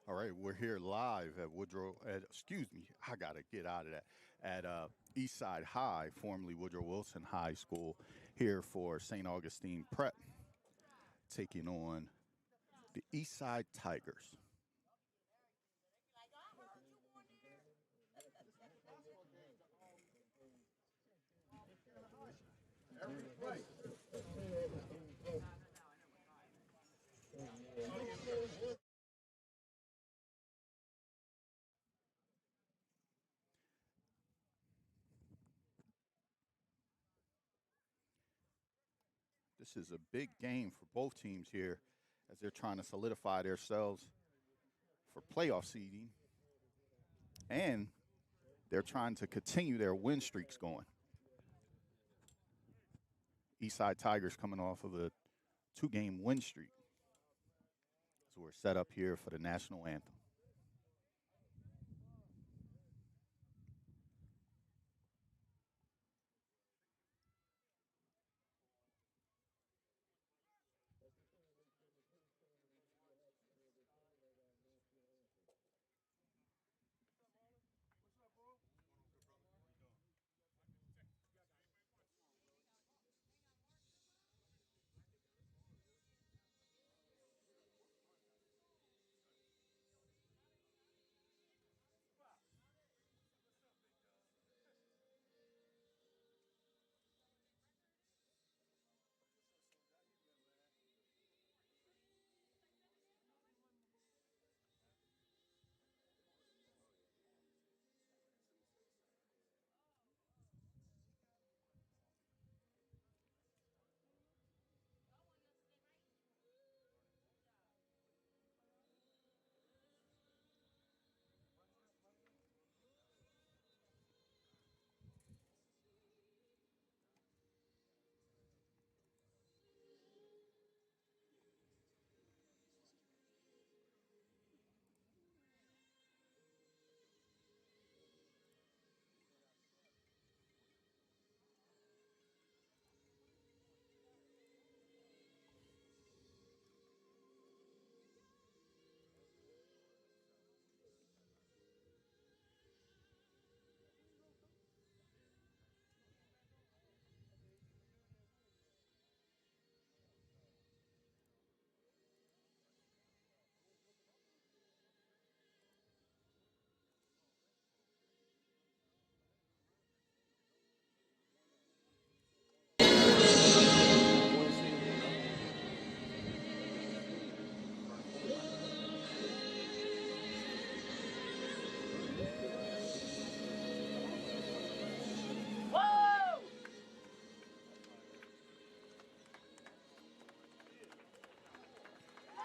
All right, we're here live at excuse me, I gotta get out of that. At Eastside High, formerly Woodrow Wilson High School, here for St. Augustine Prep, taking on the Eastside Tigers. This is a big game for both teams here as they're trying to solidify themselves for playoff seeding, and they're trying to continue their win streaks going. Eastside Tigers coming off of a two-game win streak. So we're set up here for the national anthem.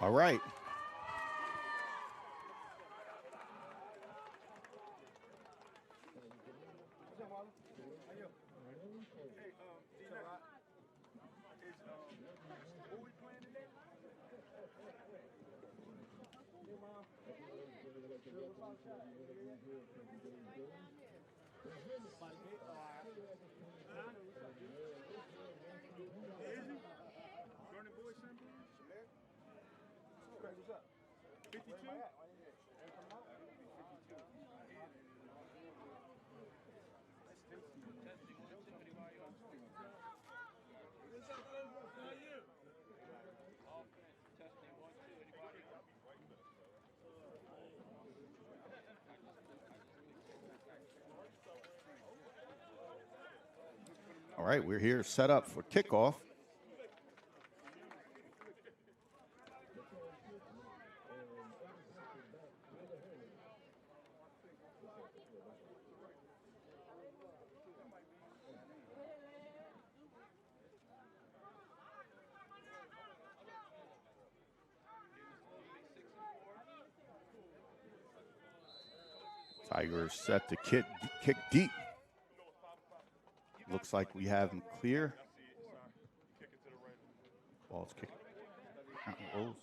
All right. All right, we're here set up for kickoff. Tigers set to kick deep. Looks like we have him clear. Ball's kicked. Counting rolls.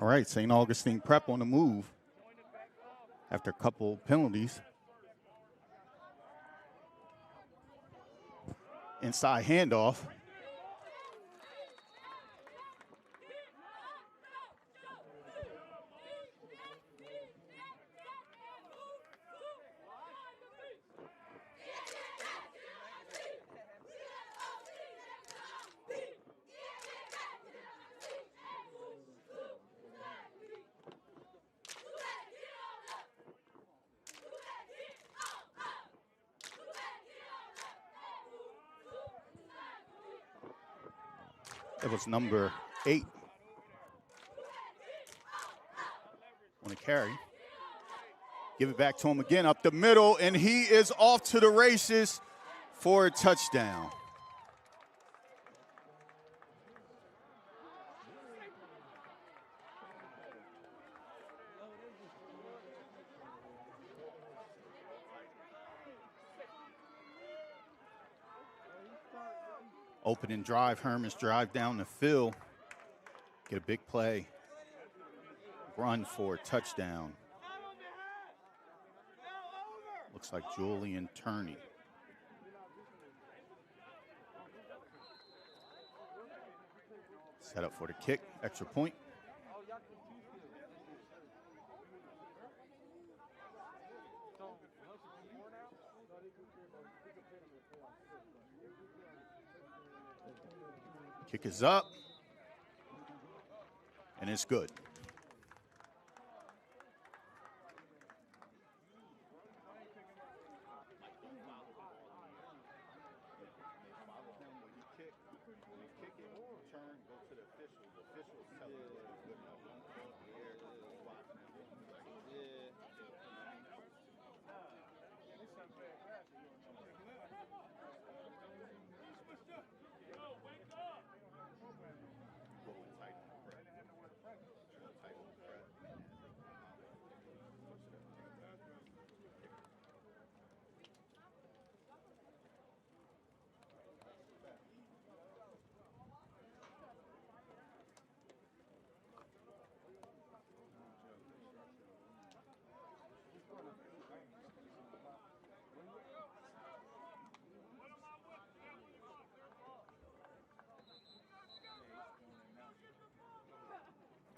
All right, St. Augustine Prep on the move after a couple penalties. Inside handoff. It was number 8 on the carry. Give it back to him again up the middle, and he is off to the races for a touchdown. Opening drive, Hermits drive down the field. Get a big play. Run for a touchdown. Looks like Julian Turney. Set up for the kick, extra point. Kick is up, and it's good.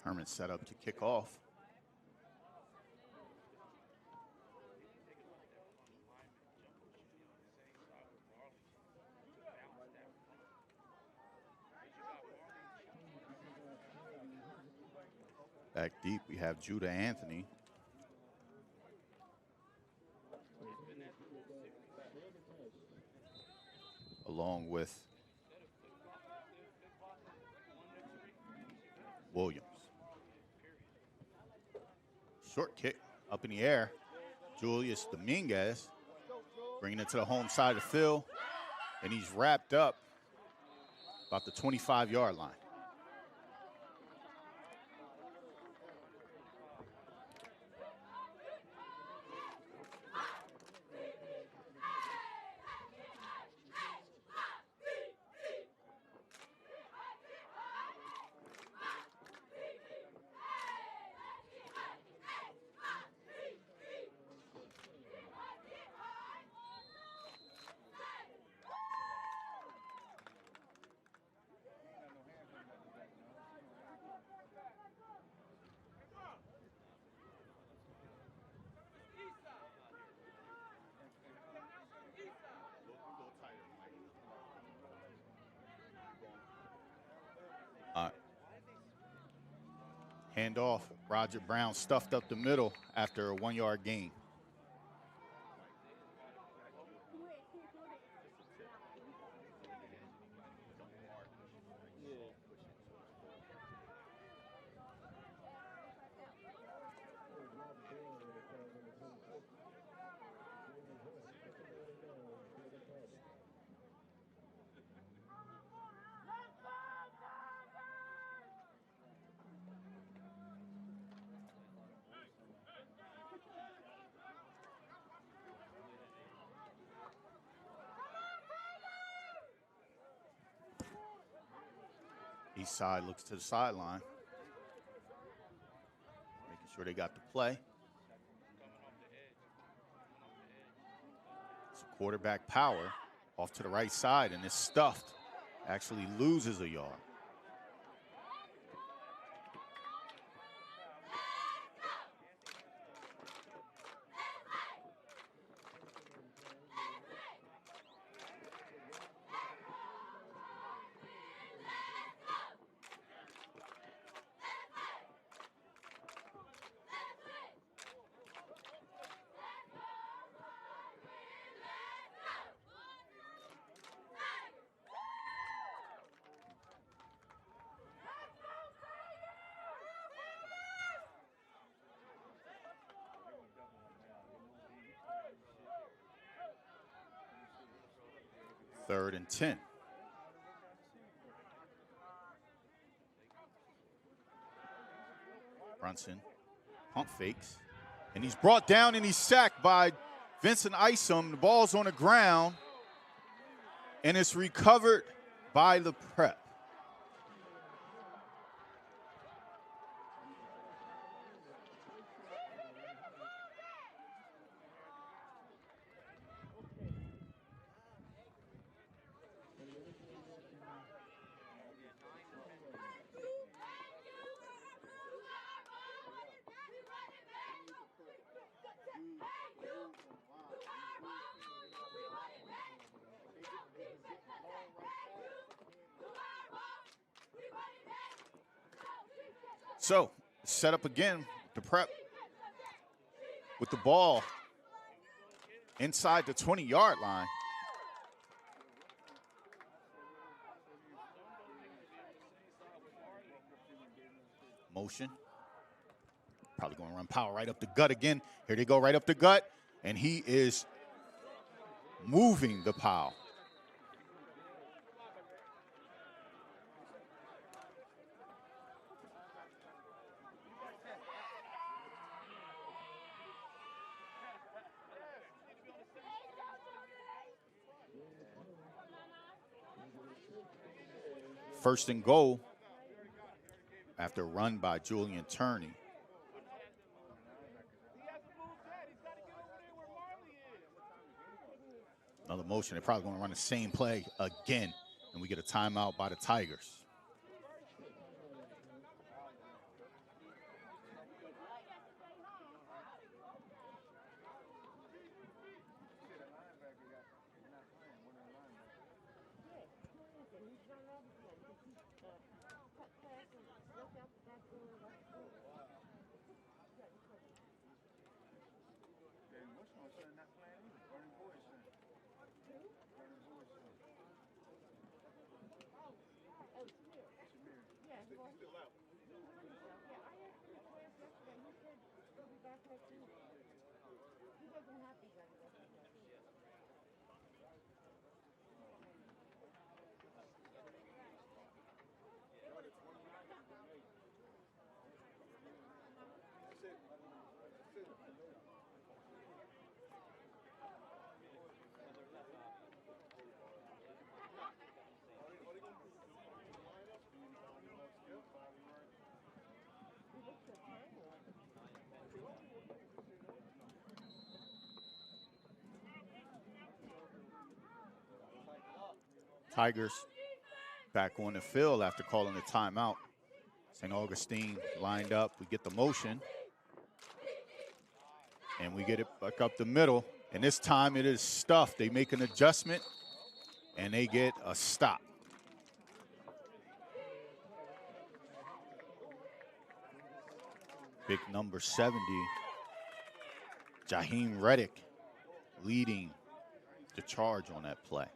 Hermits set up to kick off. Back deep, we have Judah Anthony. Along with Williams. Short kick up in the air. Julius Dominguez bringing it to the home side of the field, and he's wrapped up about the 25-yard line. Hand off. Roger Brown stuffed up the middle after a 1-yard gain. East side looks to the sideline. Sure they got the play. So quarterback power off to the right side, and it's stuffed. Actually loses a yard. Third and 10. Brunson pump fakes, and he's brought down and he's sacked by Vincent Isom. The ball's on the ground, and it's recovered by the prep. So, set up again, the prep with the ball inside the 20-yard line. Motion. Probably going to run power right up the gut again. Here they go, right up the gut, and he is moving the pile. First and goal after a run by Julian Turney. Another motion. They're probably going to run the same play again, and we get a timeout by the Tigers. Tigers back on the field after calling a timeout. St. Augustine lined up. We get the motion, and we get it back up the middle. And this time it is stuffed. They make an adjustment, and they get a stop. Big number 70, Jaheim Reddick, leading the charge on that play.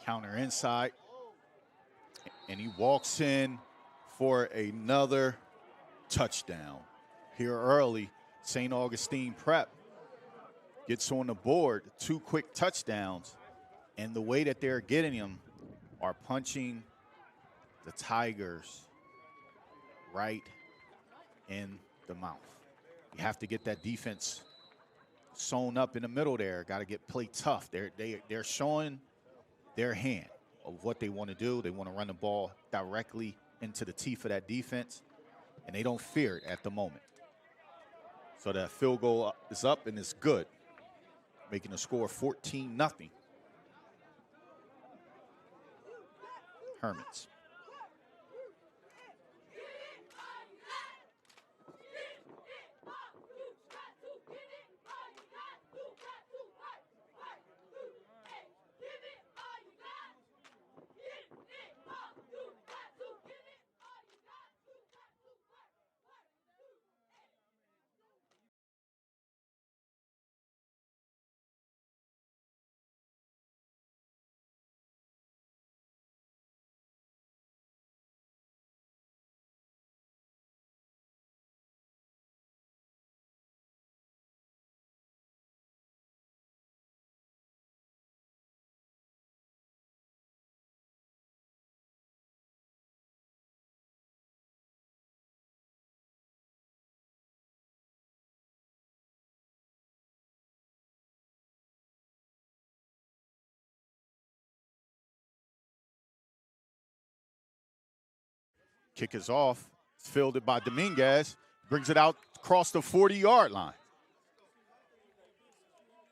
Counter inside, and he walks in for another touchdown. Here early, St. Augustine Prep gets on the board, 2 quick touchdowns, and the way that they're getting them are punching the Tigers right in the mouth. You have to get that defense sewn up in the middle there. Got to play tough. They're showing their hand of what they want to do. They want to run the ball directly into the teeth of that defense, and they don't fear it at the moment. So that field goal is up and it's good, making the score 14-0. Hermits. Kick is off. It's fielded by Dominguez. Brings it out across the 40-yard line.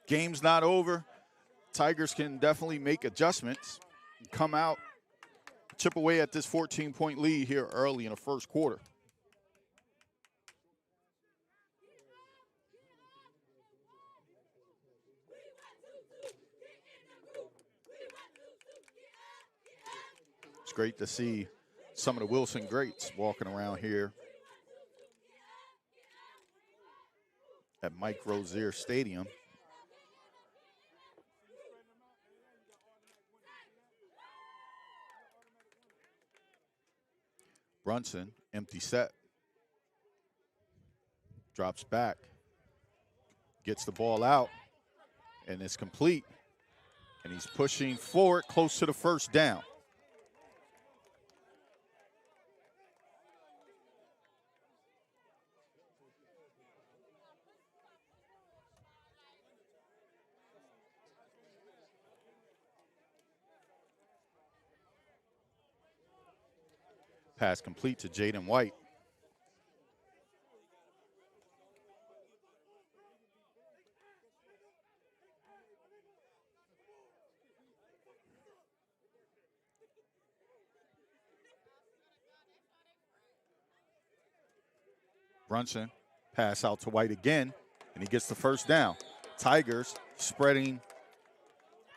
Game's not over. Tigers can definitely make adjustments, come out, chip away at this 14-point lead here early in the first quarter. It's great to see some of the Wilson greats walking around here at Mike Rozier Stadium. Brunson, empty set. Drops back. Gets the ball out. And it's complete. And he's pushing forward close to the first down. Pass complete to Jaden White. Brunson, pass out to White again, and he gets the first down. Tigers spreading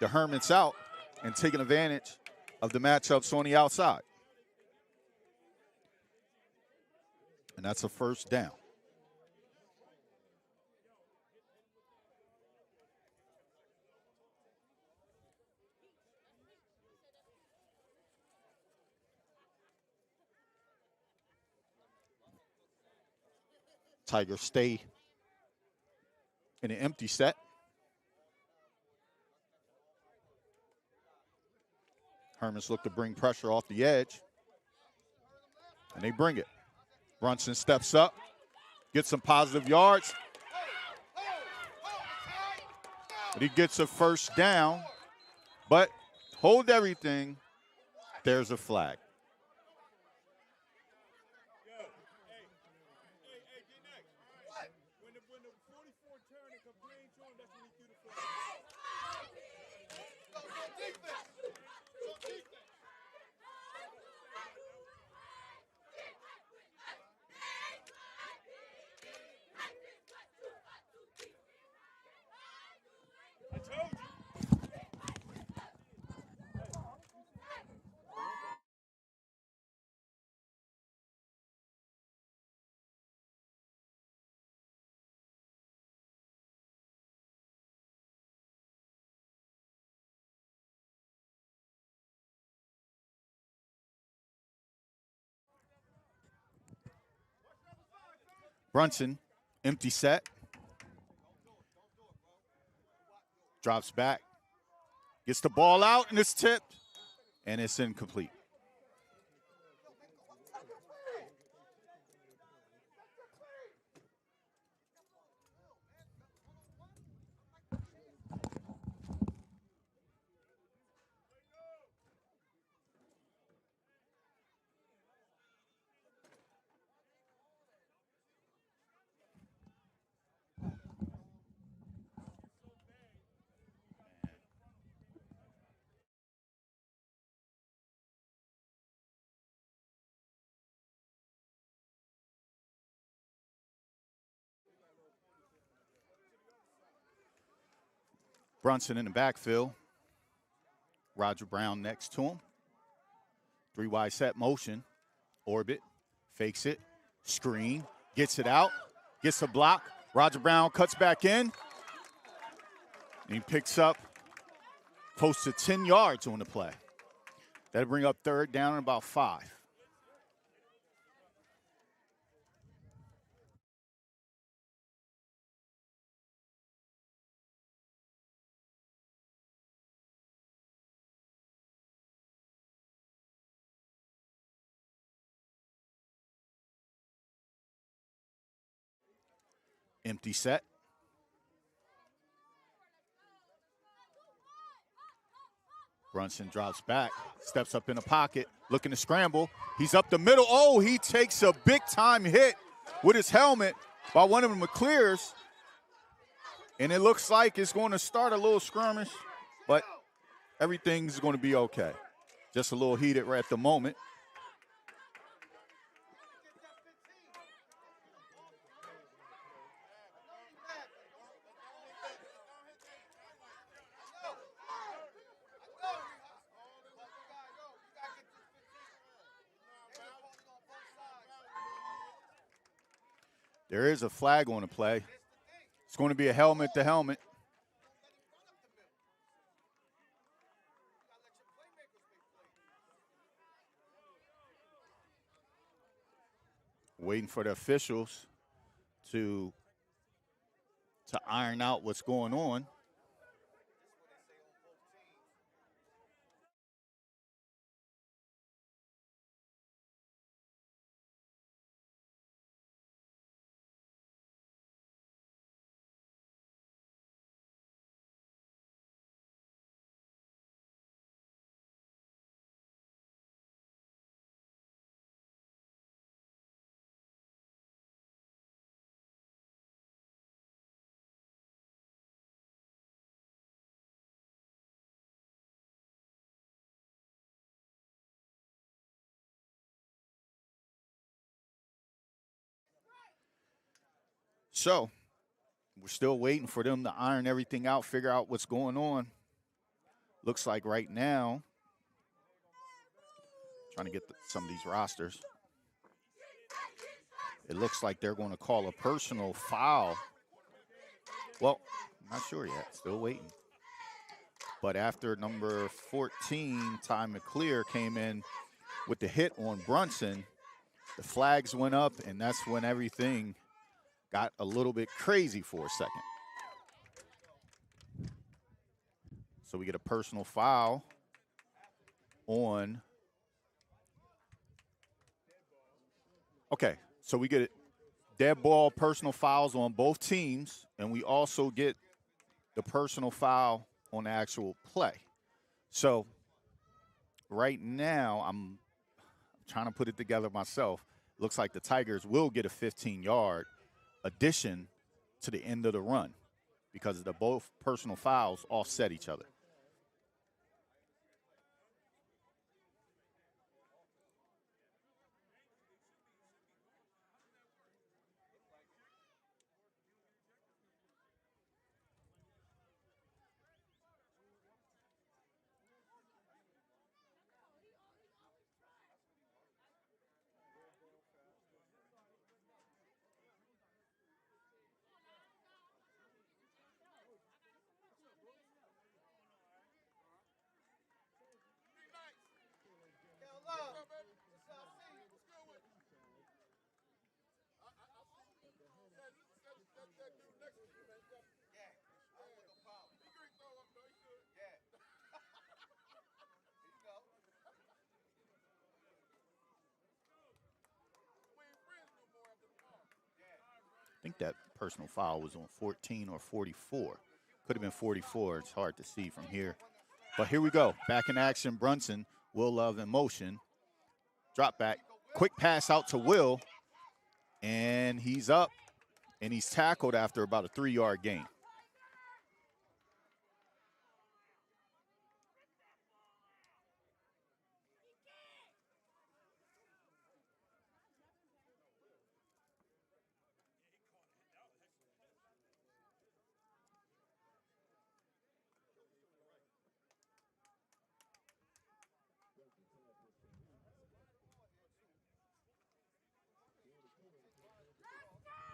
the Hermits out and taking advantage of the matchups on the outside. And that's a first down. Tigers stay in an empty set. Hermits look to bring pressure off the edge, and they bring it. Brunson steps up, gets some positive yards, and he gets a first down, but hold everything, there's a flag. Brunson Empty set. Drops back. Gets the ball out, and it's tipped. And it's incomplete. Brunson in the backfield. Roger Brown next to him. 3 wide set motion. Orbit. Fakes it. Screen. Gets it out. Gets a block. Roger Brown cuts back in. And he picks up close to 10 yards on the play. That'll bring up third down and about 5. Empty set. Brunson drops back, steps up in the pocket, looking to scramble. He's up the middle. Oh, he takes a big-time hit with his helmet by one of the McClears. And it looks like it's going to start a little skirmish, but everything's going to be okay. Just a little heated right at the moment. There is a flag on the play. It's going to be a helmet to helmet. Waiting for the officials to iron out what's going on. So we're still waiting for them to iron everything out, figure out what's going on. Looks like right now, trying to get some of these rosters. It looks like they're going to call a personal foul. Well, I'm not sure yet. Still waiting. But after number 14, Ty McClear, came in with the hit on Brunson, the flags went up, and that's when everything got a little bit crazy for a second. So we get a personal foul on. Okay, so we get dead ball personal fouls on both teams, and we also get the personal foul on the actual play. So right now, I'm trying to put it together myself. Looks like the Tigers will get a 15-yard addition to the end of the run because the both personal fouls offset each other. think that personal foul was on 14 or 44. Could have been 44. It's hard to see from here. But here we go. Back in action, Brunson. Will Love in motion. Drop back. Quick pass out to Will. And he's up. And he's tackled after about a 3-yard gain.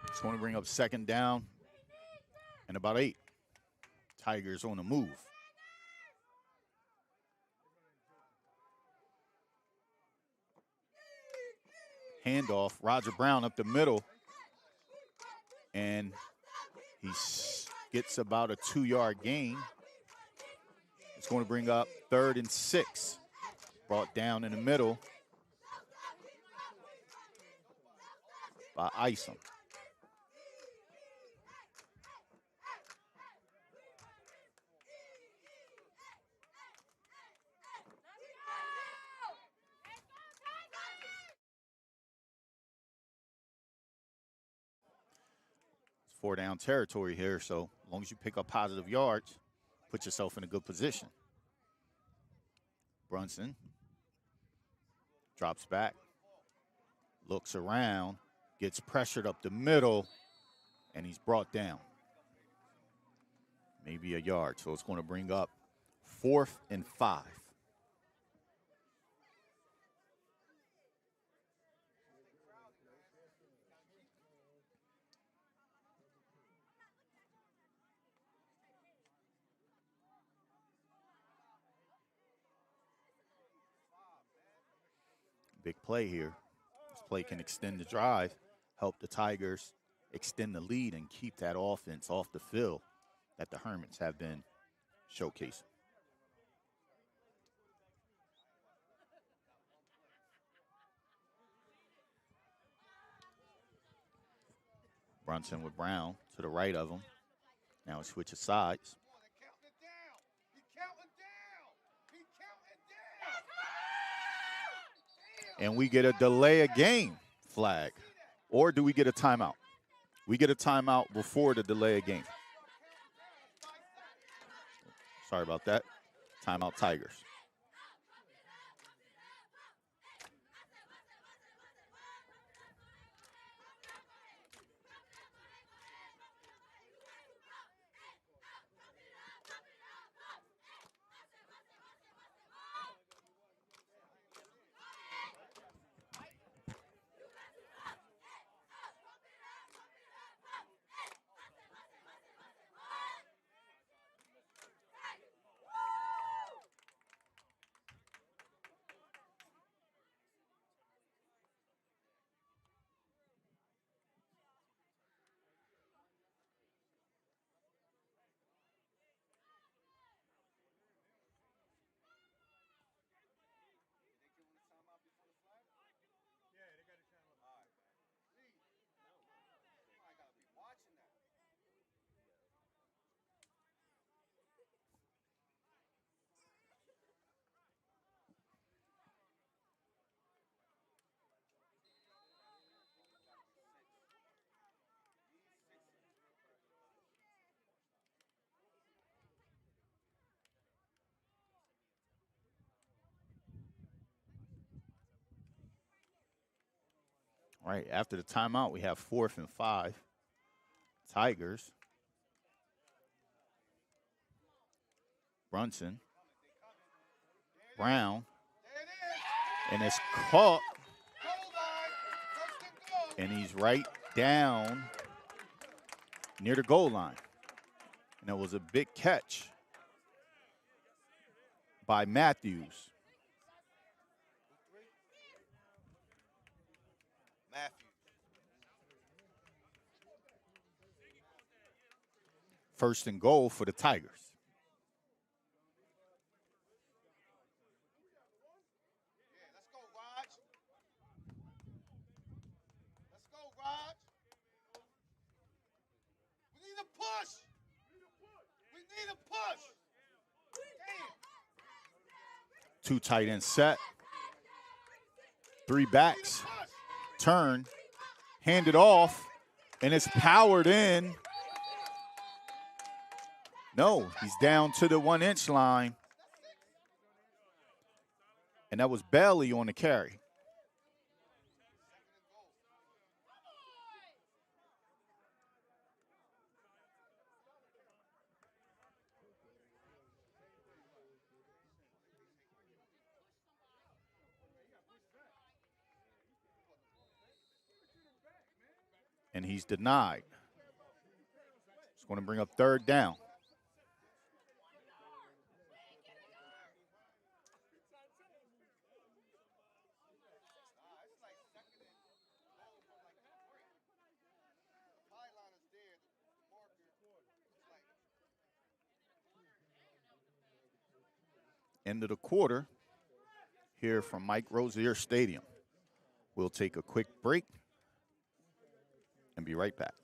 It's going to bring up second down and about 8. Tigers on the move. Handoff, Roger Brown up the middle. And he gets about a 2-yard gain. It's going to bring up 3rd and 6. Brought down in the middle by Isom. It's 4-down territory here, so as long as you pick up positive yards, put yourself in a good position. Brunson drops back, looks around, gets pressured up the middle, and he's brought down. Maybe a yard, so it's going to bring up 4th and 5. Big play here. This play can extend the drive, help the Tigers extend the lead and keep that offense off the field that the Hermits have been showcasing. Brunson with Brown to the right of him. Now he switches sides. And we get a delay of game flag. Or do we get a timeout? We get a timeout before the delay of game. Sorry about that. Timeout Tigers. All right, after the timeout, we have 4th and 5. Tigers. Brunson. Brown. And it's caught. And he's right down near the goal line. And it was a big catch by Matthews. First and goal for the Tigers. Two tight end set. Three backs. Turn. Hand it off. And it's powered in. No, he's down to the 1 inch line. And that was Bailey on the carry. And he's denied. It's going to bring up third down. End of the quarter here from Mike Rozier Stadium. We'll take a quick break and be right back.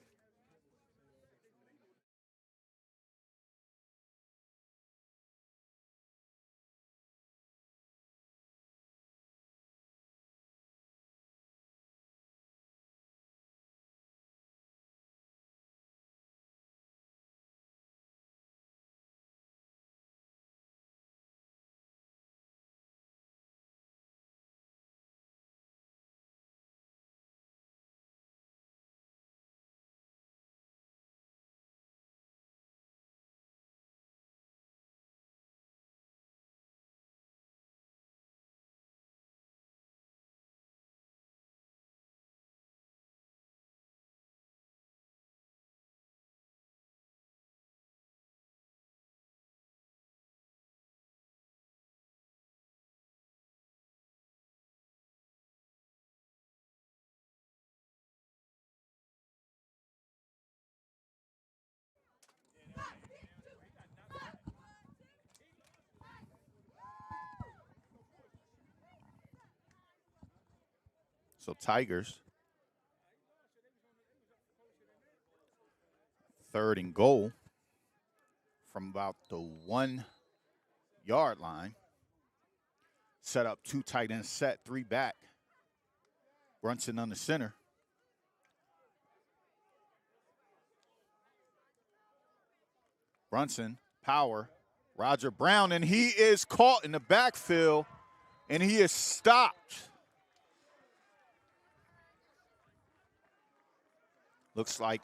So Tigers, 3rd and goal from about the 1 yard line. Set up 2 tight end set, 3 back. Brunson on the center. Brunson, power, Roger Brown, and he is caught in the backfield, and he is stopped. Looks like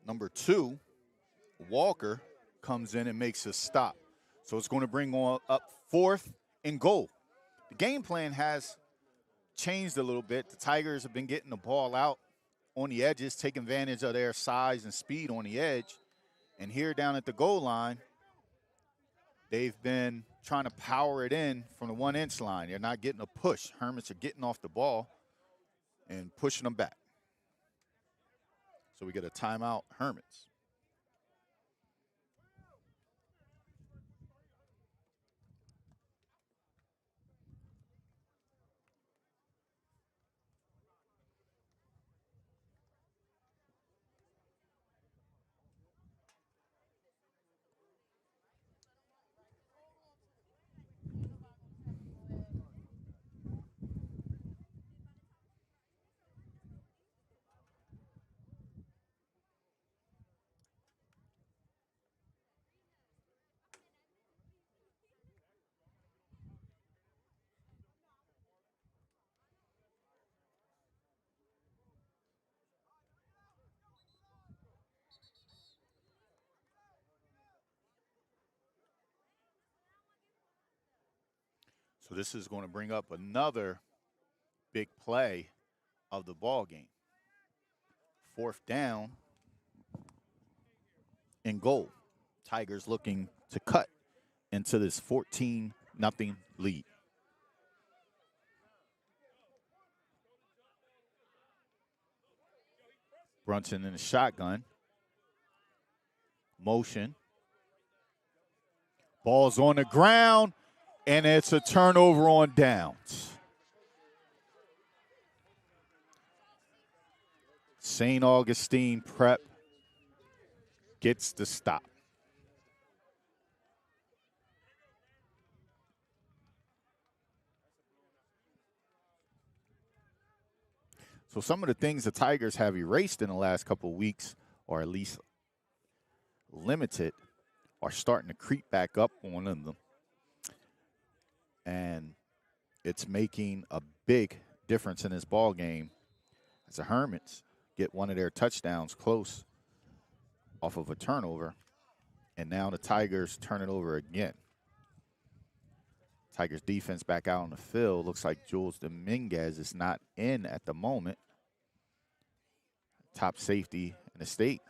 number 2, Walker, comes in and makes a stop. So it's going to bring on up 4th and goal. The game plan has changed a little bit. The Tigers have been getting the ball out on the edges, taking advantage of their size and speed on the edge. And here down at the goal line, they've been trying to power it in from the 1 inch line. They're not getting a push. Hermits are getting off the ball and pushing them back. So we get a timeout, Hermits. So this is going to bring up another big play of the ball game. 4th down and goal. Tigers looking to cut into this 14-0 lead. Brunson in the shotgun. Motion. Ball's on the ground, and it's a turnover on downs. St. Augustine Prep gets the stop. So some of the things the Tigers have erased in the last couple of weeks, or at least limited, are starting to creep back up on them. And it's making a big difference in this ball game as the Hermits get one of their touchdowns close off of a turnover. And now the Tigers turn it over again. Tigers defense back out on the field. Looks like Jules Dominguez is not in at the moment. Top safety in the state.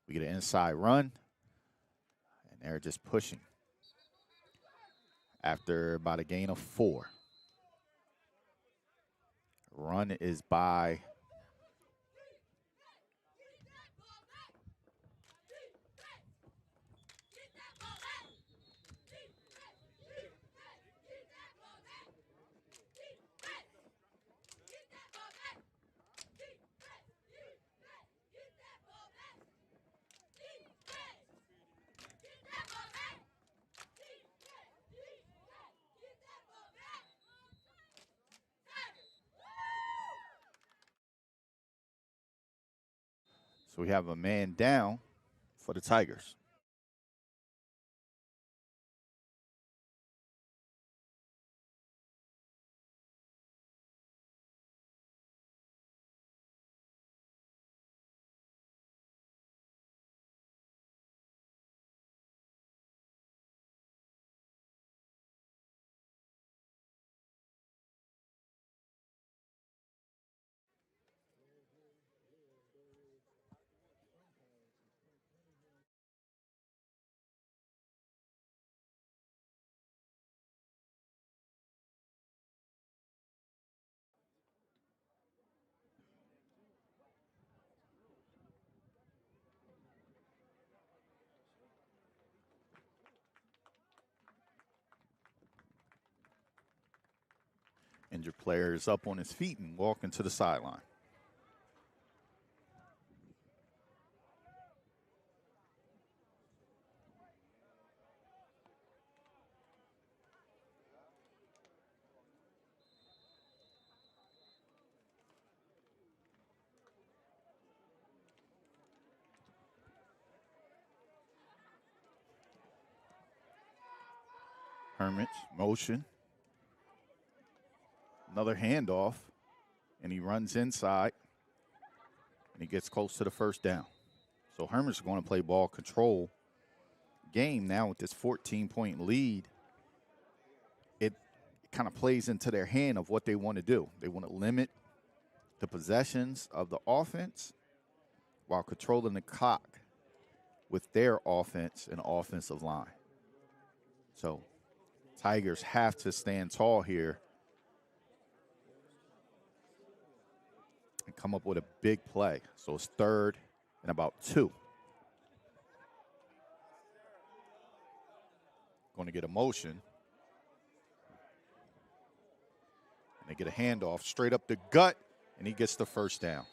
We get an inside run, and they're just pushing after about a gain of 4. Run is by so we have a man down for the Tigers. Injured player is up on his feet and walking to the sideline. Hermits, motion. Another handoff, and he runs inside, and he gets close to the first down. So Hermits are going to play ball control game now with this 14-point lead. It kind of plays into their hand of what they want to do. They want to limit the possessions of the offense while controlling the clock with their offense and offensive line. So Tigers have to stand tall here and come up with a big play. So it's 3rd and about 2. Going to get a motion. And they get a handoff straight up the gut, and he gets the first down.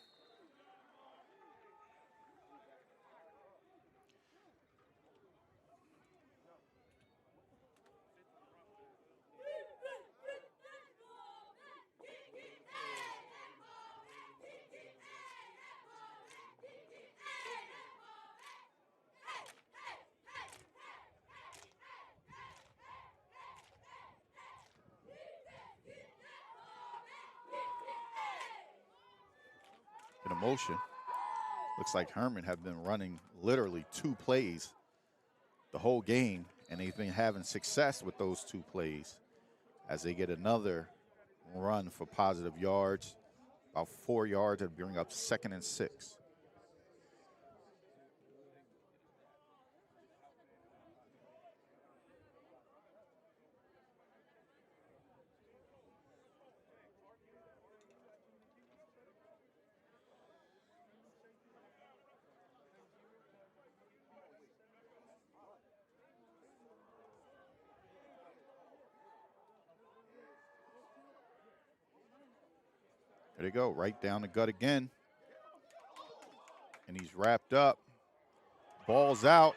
In a motion. Looks like Herman have been running literally 2 plays the whole game, and they've been having success with those 2 plays as they get another run for positive yards, about 4 yards, and bring up 2nd and 6. There they go, right down the gut again. And he's wrapped up. Ball's out.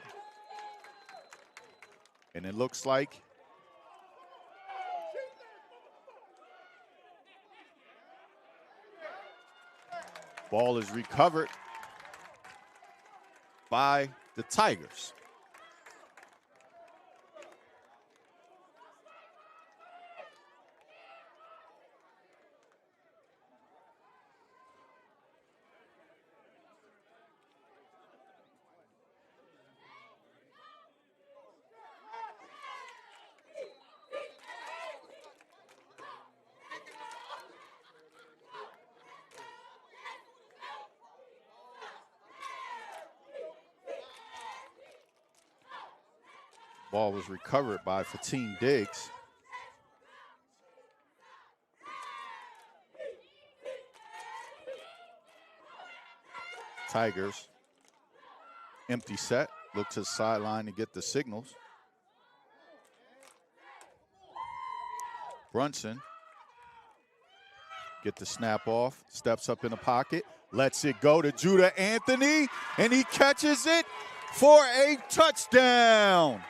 And it looks like Ball is recovered by the Tigers. Ball was recovered by Fatim Diggs. Tigers, empty set, look to the sideline to get the signals. Brunson, get the snap off, steps up in the pocket, lets it go to Judah Anthony, and he catches it for a touchdown.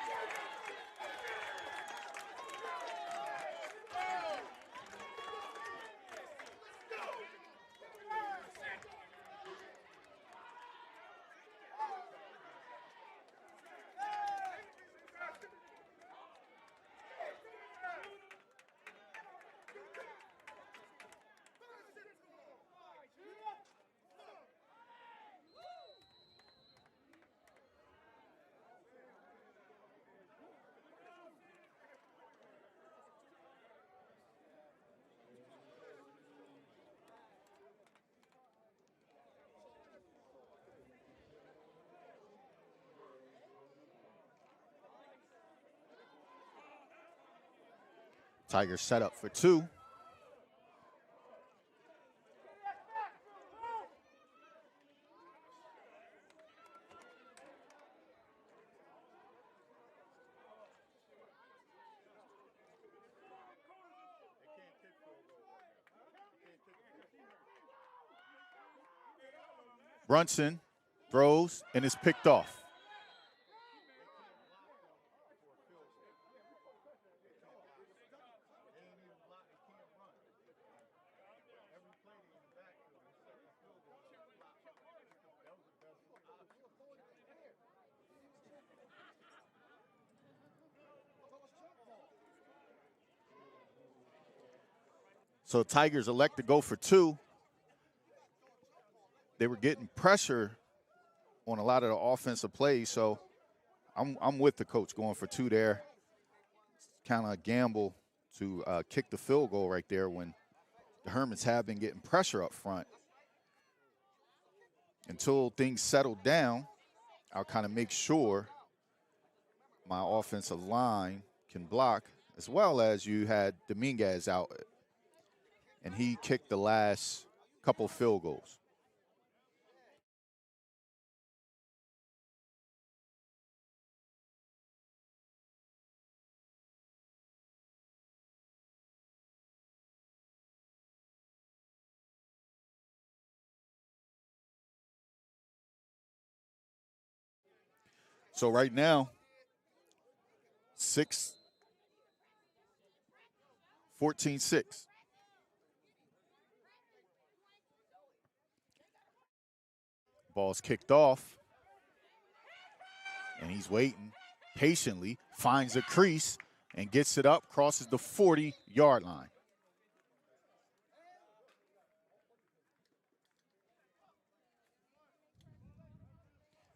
Tigers set up for two. Brunson throws and is picked off. So Tigers elect to go for two. They were getting pressure on a lot of the offensive plays, so I'm with the coach going for two there. Kind of a gamble to kick the field goal right there when the Hermits have been getting pressure up front. Until things settle down, I'll kind of make sure my offensive line can block, as well as you had Dominguez out, and he kicked the last couple field goals. So right now, 14-6. Ball's kicked off, and he's waiting patiently, finds a crease, and gets it up, crosses the 40-yard line.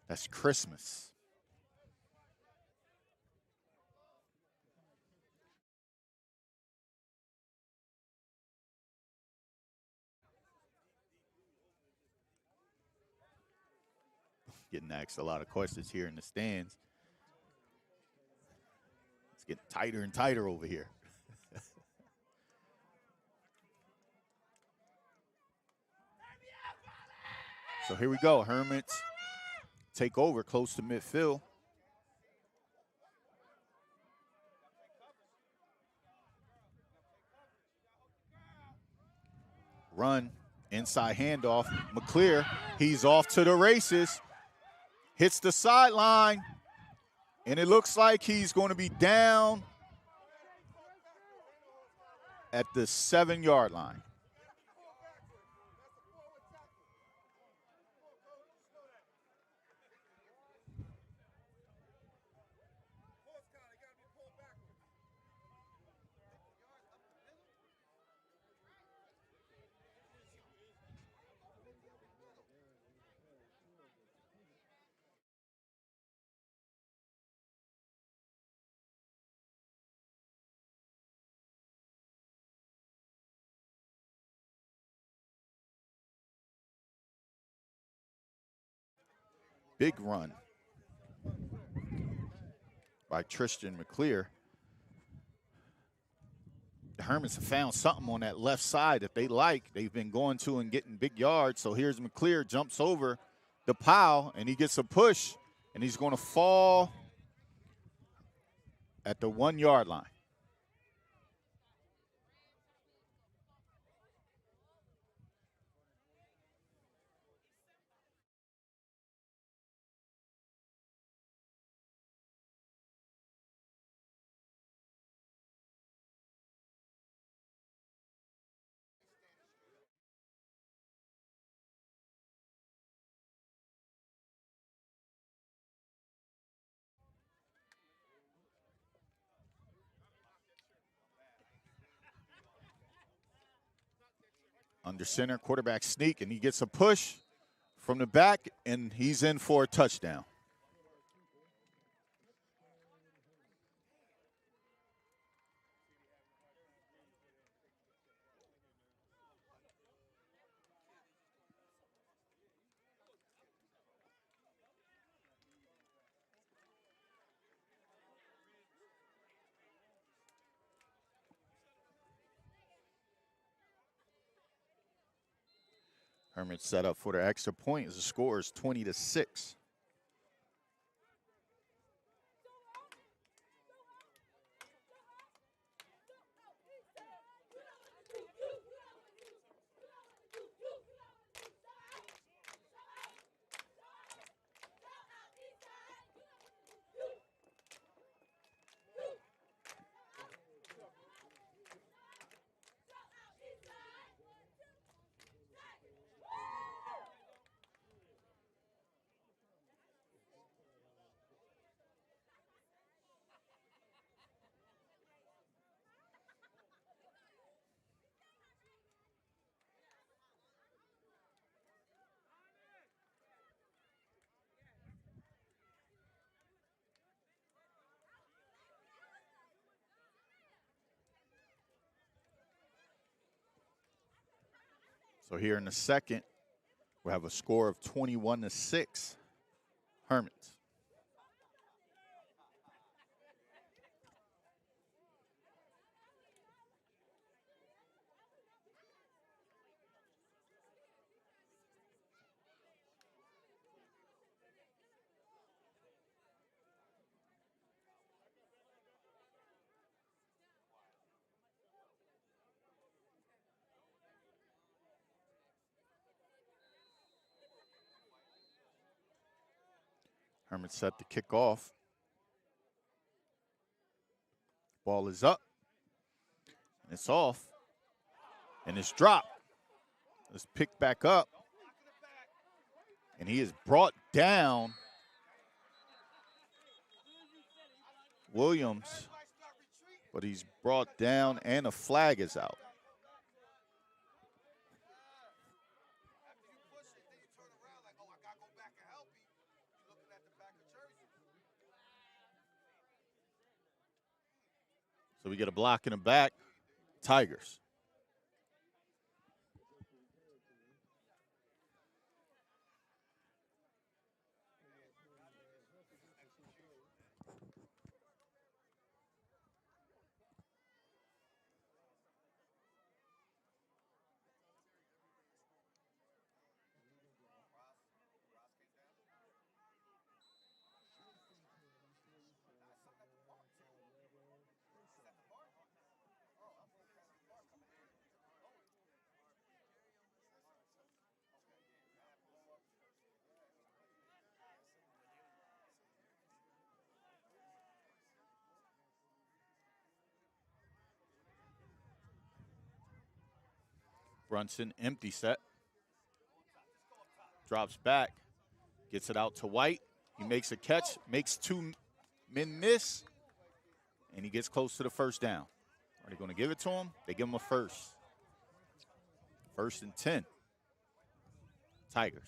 That's Christmas. Getting asked a lot of questions here in the stands. It's getting tighter and tighter over here. So here we go. Hermits take over close to midfield. Run, inside handoff. McClear, he's off to the races. Hits the sideline, and it looks like he's going to be down at the 7-yard line. big run by Tristan McClear. The Hermits have found something on that left side that they like. They've been going to and getting big yards. So here's McClear, jumps over the pile, and he gets a push, and he's going to fall at the 1 yard line. Under center, quarterback sneak, and he gets a push from the back, and he's in for a touchdown. Hermits set up for their extra point as the score is 20-6. So here in the second, we'll have a score of 21-6, Hermits. Hermits set to kick off. Ball is up. It's off. And it's dropped. It's picked back up. And he is brought down. Williams. But he's brought down and a flag is out. So we get a block in the back. Tigers. Brunson, empty set. Drops back. Gets it out to White. He makes a catch. Makes two men miss. And he gets close to the first down. Are they going to give it to him? They give him a first. 1st and 10. Tigers.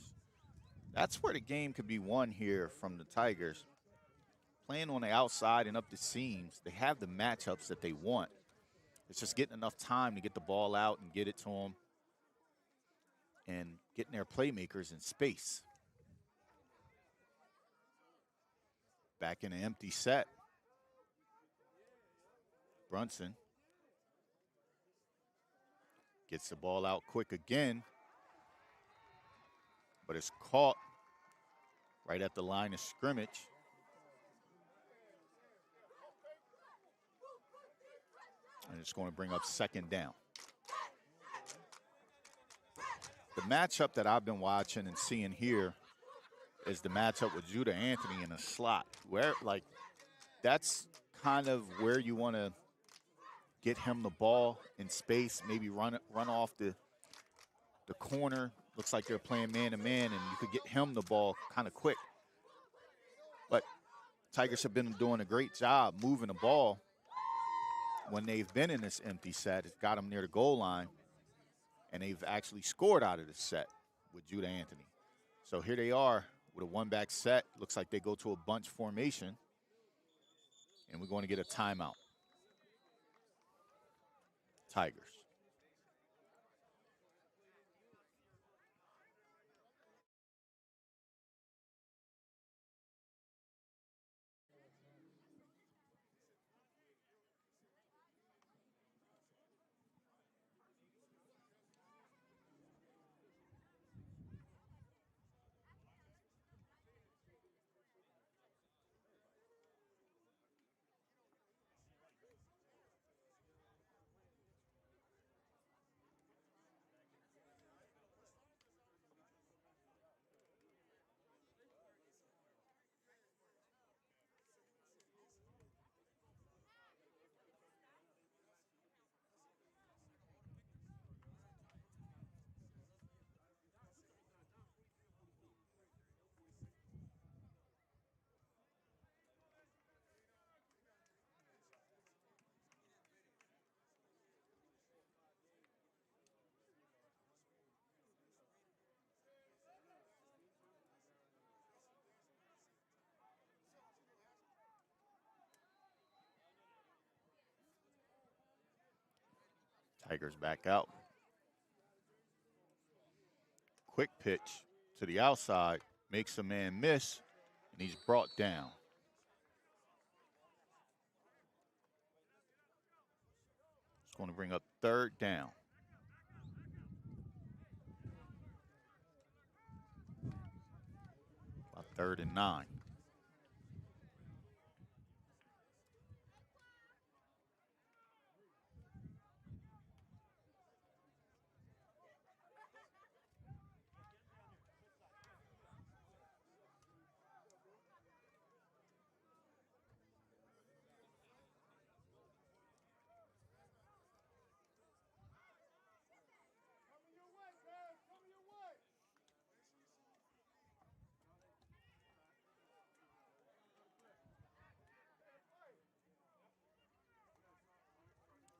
That's where the game could be won here from the Tigers. Playing on the outside and up the seams, they have the matchups that they want. It's just getting enough time to get the ball out and get it to them and getting their playmakers in space. Back in an empty set. Brunson gets the ball out quick again, but it's caught right at the line of scrimmage. And it's going to bring up second down. The matchup that I've been watching and seeing here is the matchup with Judah Anthony in a slot. Where, like, that's kind of where you want to get him the ball in space, maybe run off the corner. Looks like they're playing man-to-man, and you could get him the ball kind of quick. But Tigers have been doing a great job moving the ball when they've been in this empty set. It's got them near the goal line, and they've actually scored out of the set with Judah Anthony. So here they are with a one-back set. Looks like they go to a bunch formation, and we're going to get a timeout. Tigers. Tigers back out. Quick pitch to the outside, makes a man miss, and he's brought down. It's going to bring up third down. About 3rd and 9.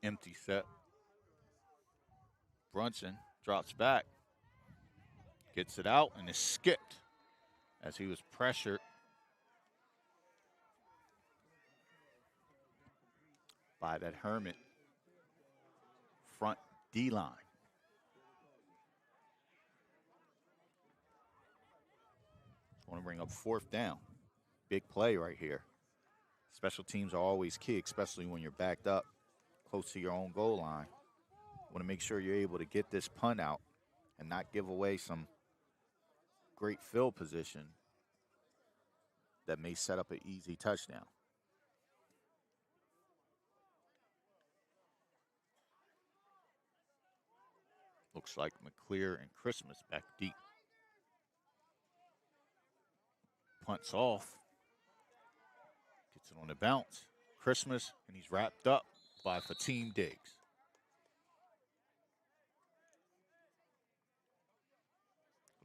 Empty set. Brunson drops back, gets it out, and is skipped as he was pressured by that Hermit front D-line. It's going to bring up 4th down. Big play right here. Special teams are always key, especially when you're backed up close to your own goal line. Want to make sure you're able to get this punt out and not give away some great field position that may set up an easy touchdown. Looks like McClear and Christmas back deep. Punts off. Gets it on the bounce. Christmas, and he's wrapped up by Fatim Diggs.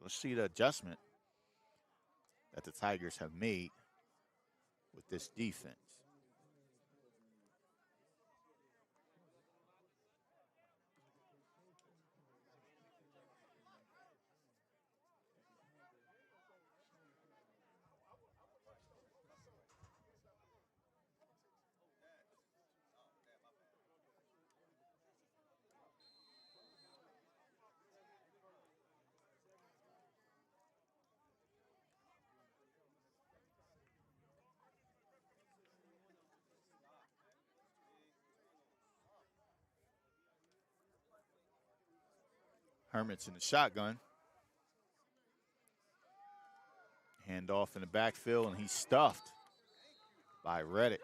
Let's see the adjustment that the Tigers have made with this defense. Hermits in the shotgun. Hand off in the backfield, and he's stuffed by Reddick.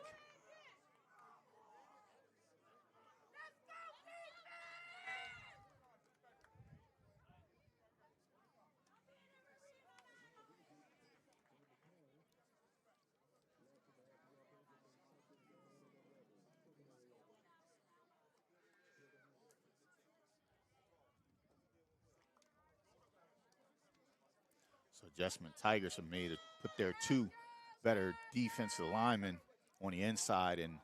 So adjustment Tigers have made to put their two better defensive linemen on the inside, and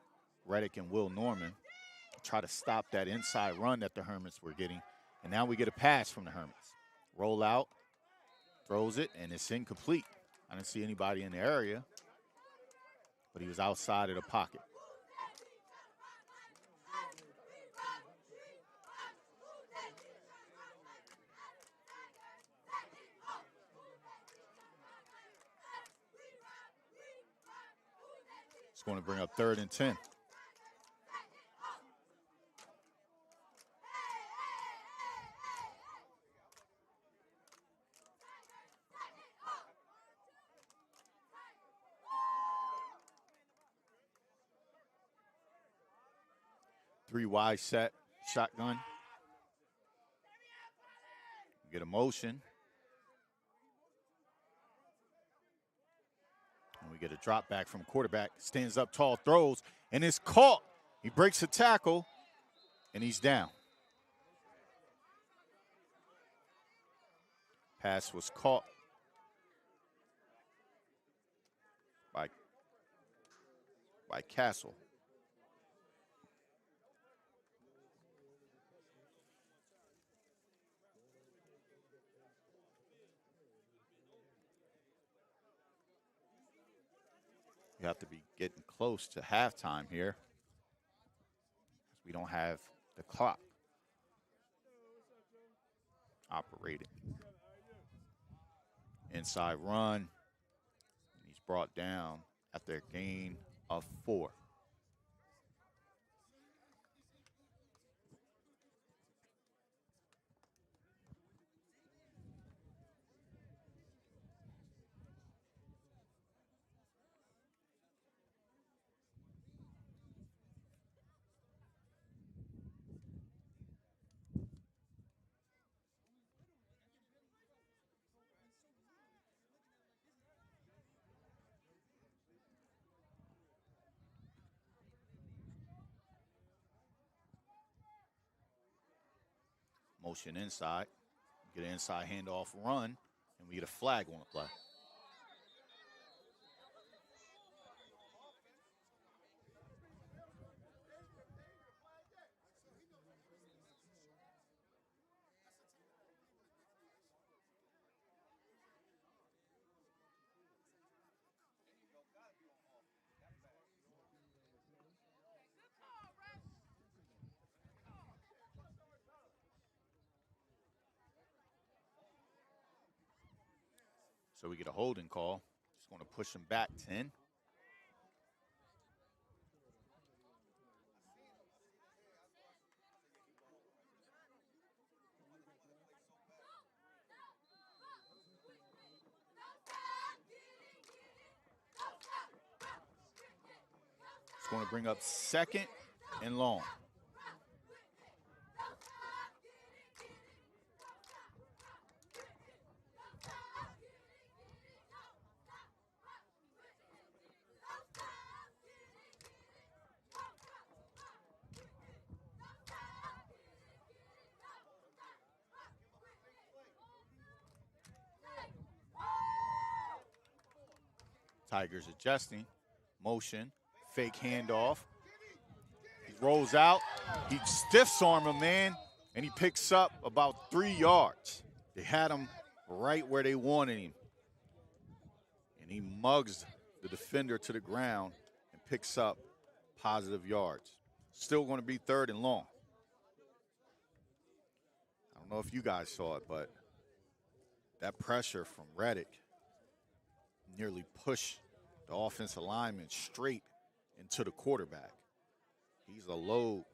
Reddick and Will Norman try to stop that inside run that the Hermits were getting. And now we get a pass from the Hermits. Roll out, throws it, and it's incomplete. I didn't see anybody in the area, but he was outside of the pocket. It's going to bring up 3rd and 10. Three wide set, shotgun. Get a motion. And we get a drop back from quarterback. Stands up tall, throws, and it's caught. He breaks a tackle, and he's down. Pass was caught by Castle. We have to be getting close to halftime here. We don't have the clock operating. Inside run. He's brought down after a gain of 4. Motion inside. Get an inside handoff run, and we get a flag on the play. So we get a holding call. Just going to push him back 10. It's going to bring up 2nd and long. Tigers adjusting, motion, fake handoff. He rolls out, he stiffs arm him, man, and he picks up about 3 yards. They had him right where they wanted him. And he mugs the defender to the ground and picks up positive yards. Still going to be 3rd and long. I don't know if you guys saw it, but that pressure from Reddick nearly pushed the offensive lineman straight into the quarterback. He's a load.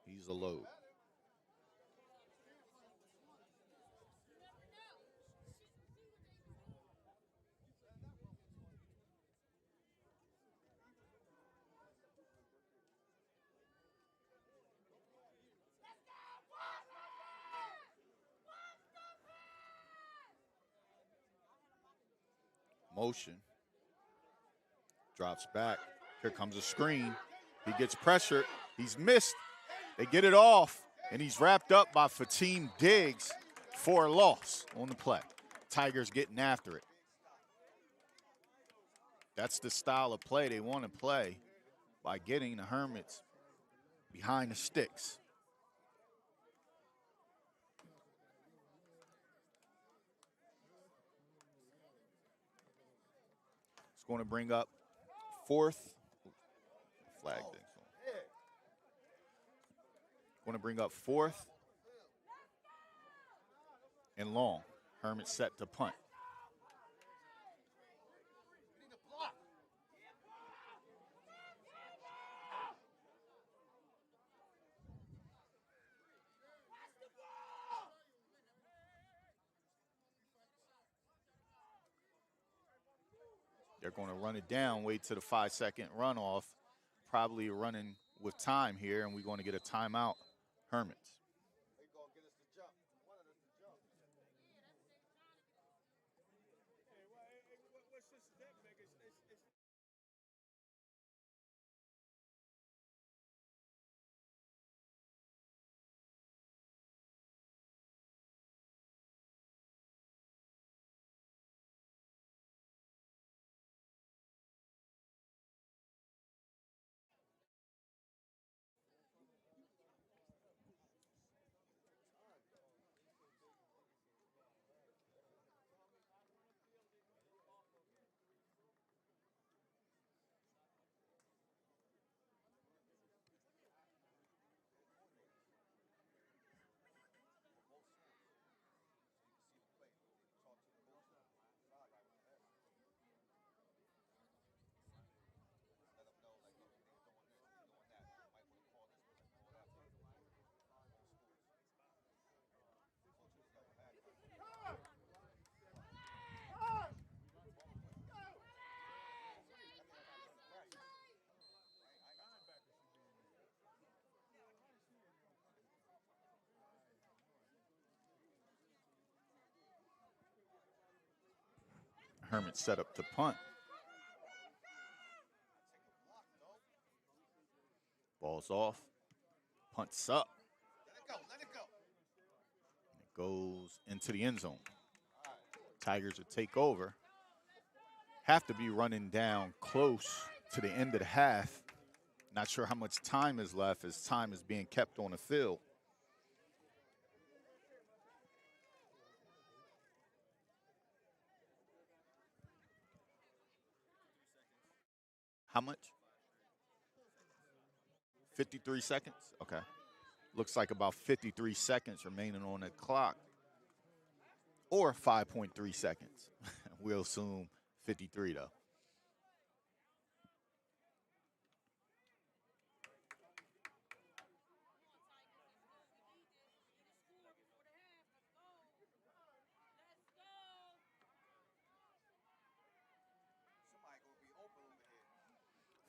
He's a load. motion. Drops back. Here comes a screen. He gets pressured. He's missed. They get it off, and he's wrapped up by Fatim Diggs for a loss on the play. Tigers getting after it. That's the style of play they want to play by getting the Hermits behind the sticks. It's going to bring up fourth. Flag thing. Going to bring up fourth and long. Hermits set to punt. They're going to run it down, wait to the 5-second runoff. Probably running with time here, and we're going to get a timeout. Hermits. Hermits set up to punt. Ball's off. Punts up. It goes into the end zone. Tigers will take over. Have to be running down close to the end of the half. Not sure how much time is left as time is being kept on the field. How much? 53 seconds? Okay. Looks like about 53 seconds remaining on the clock. Or 5.3 seconds. We'll assume 53, though.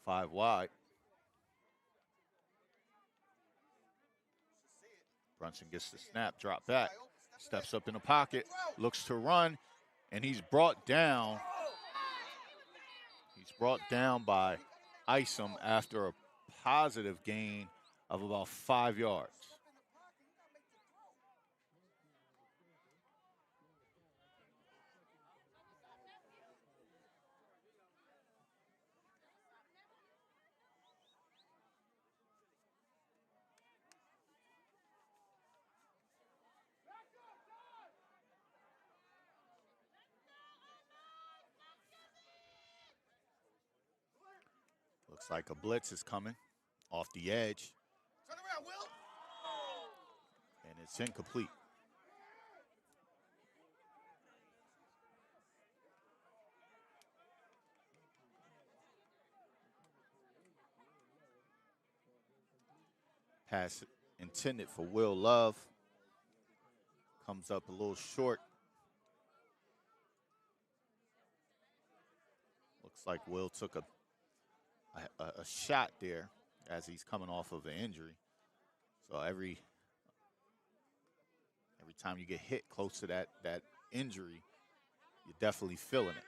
Five wide. Brunson gets the snap, drop back, steps up in the pocket, looks to run, and he's brought down. He's brought down by Isom after a positive gain of about 5 yards. Looks like a blitz is coming off the edge. Turn around, Will. And it's incomplete. Pass intended for Will Love. Comes up a little short. Looks like Will took a shot there as he's coming off of an injury. So every time you get hit close to that injury, you're definitely feeling it.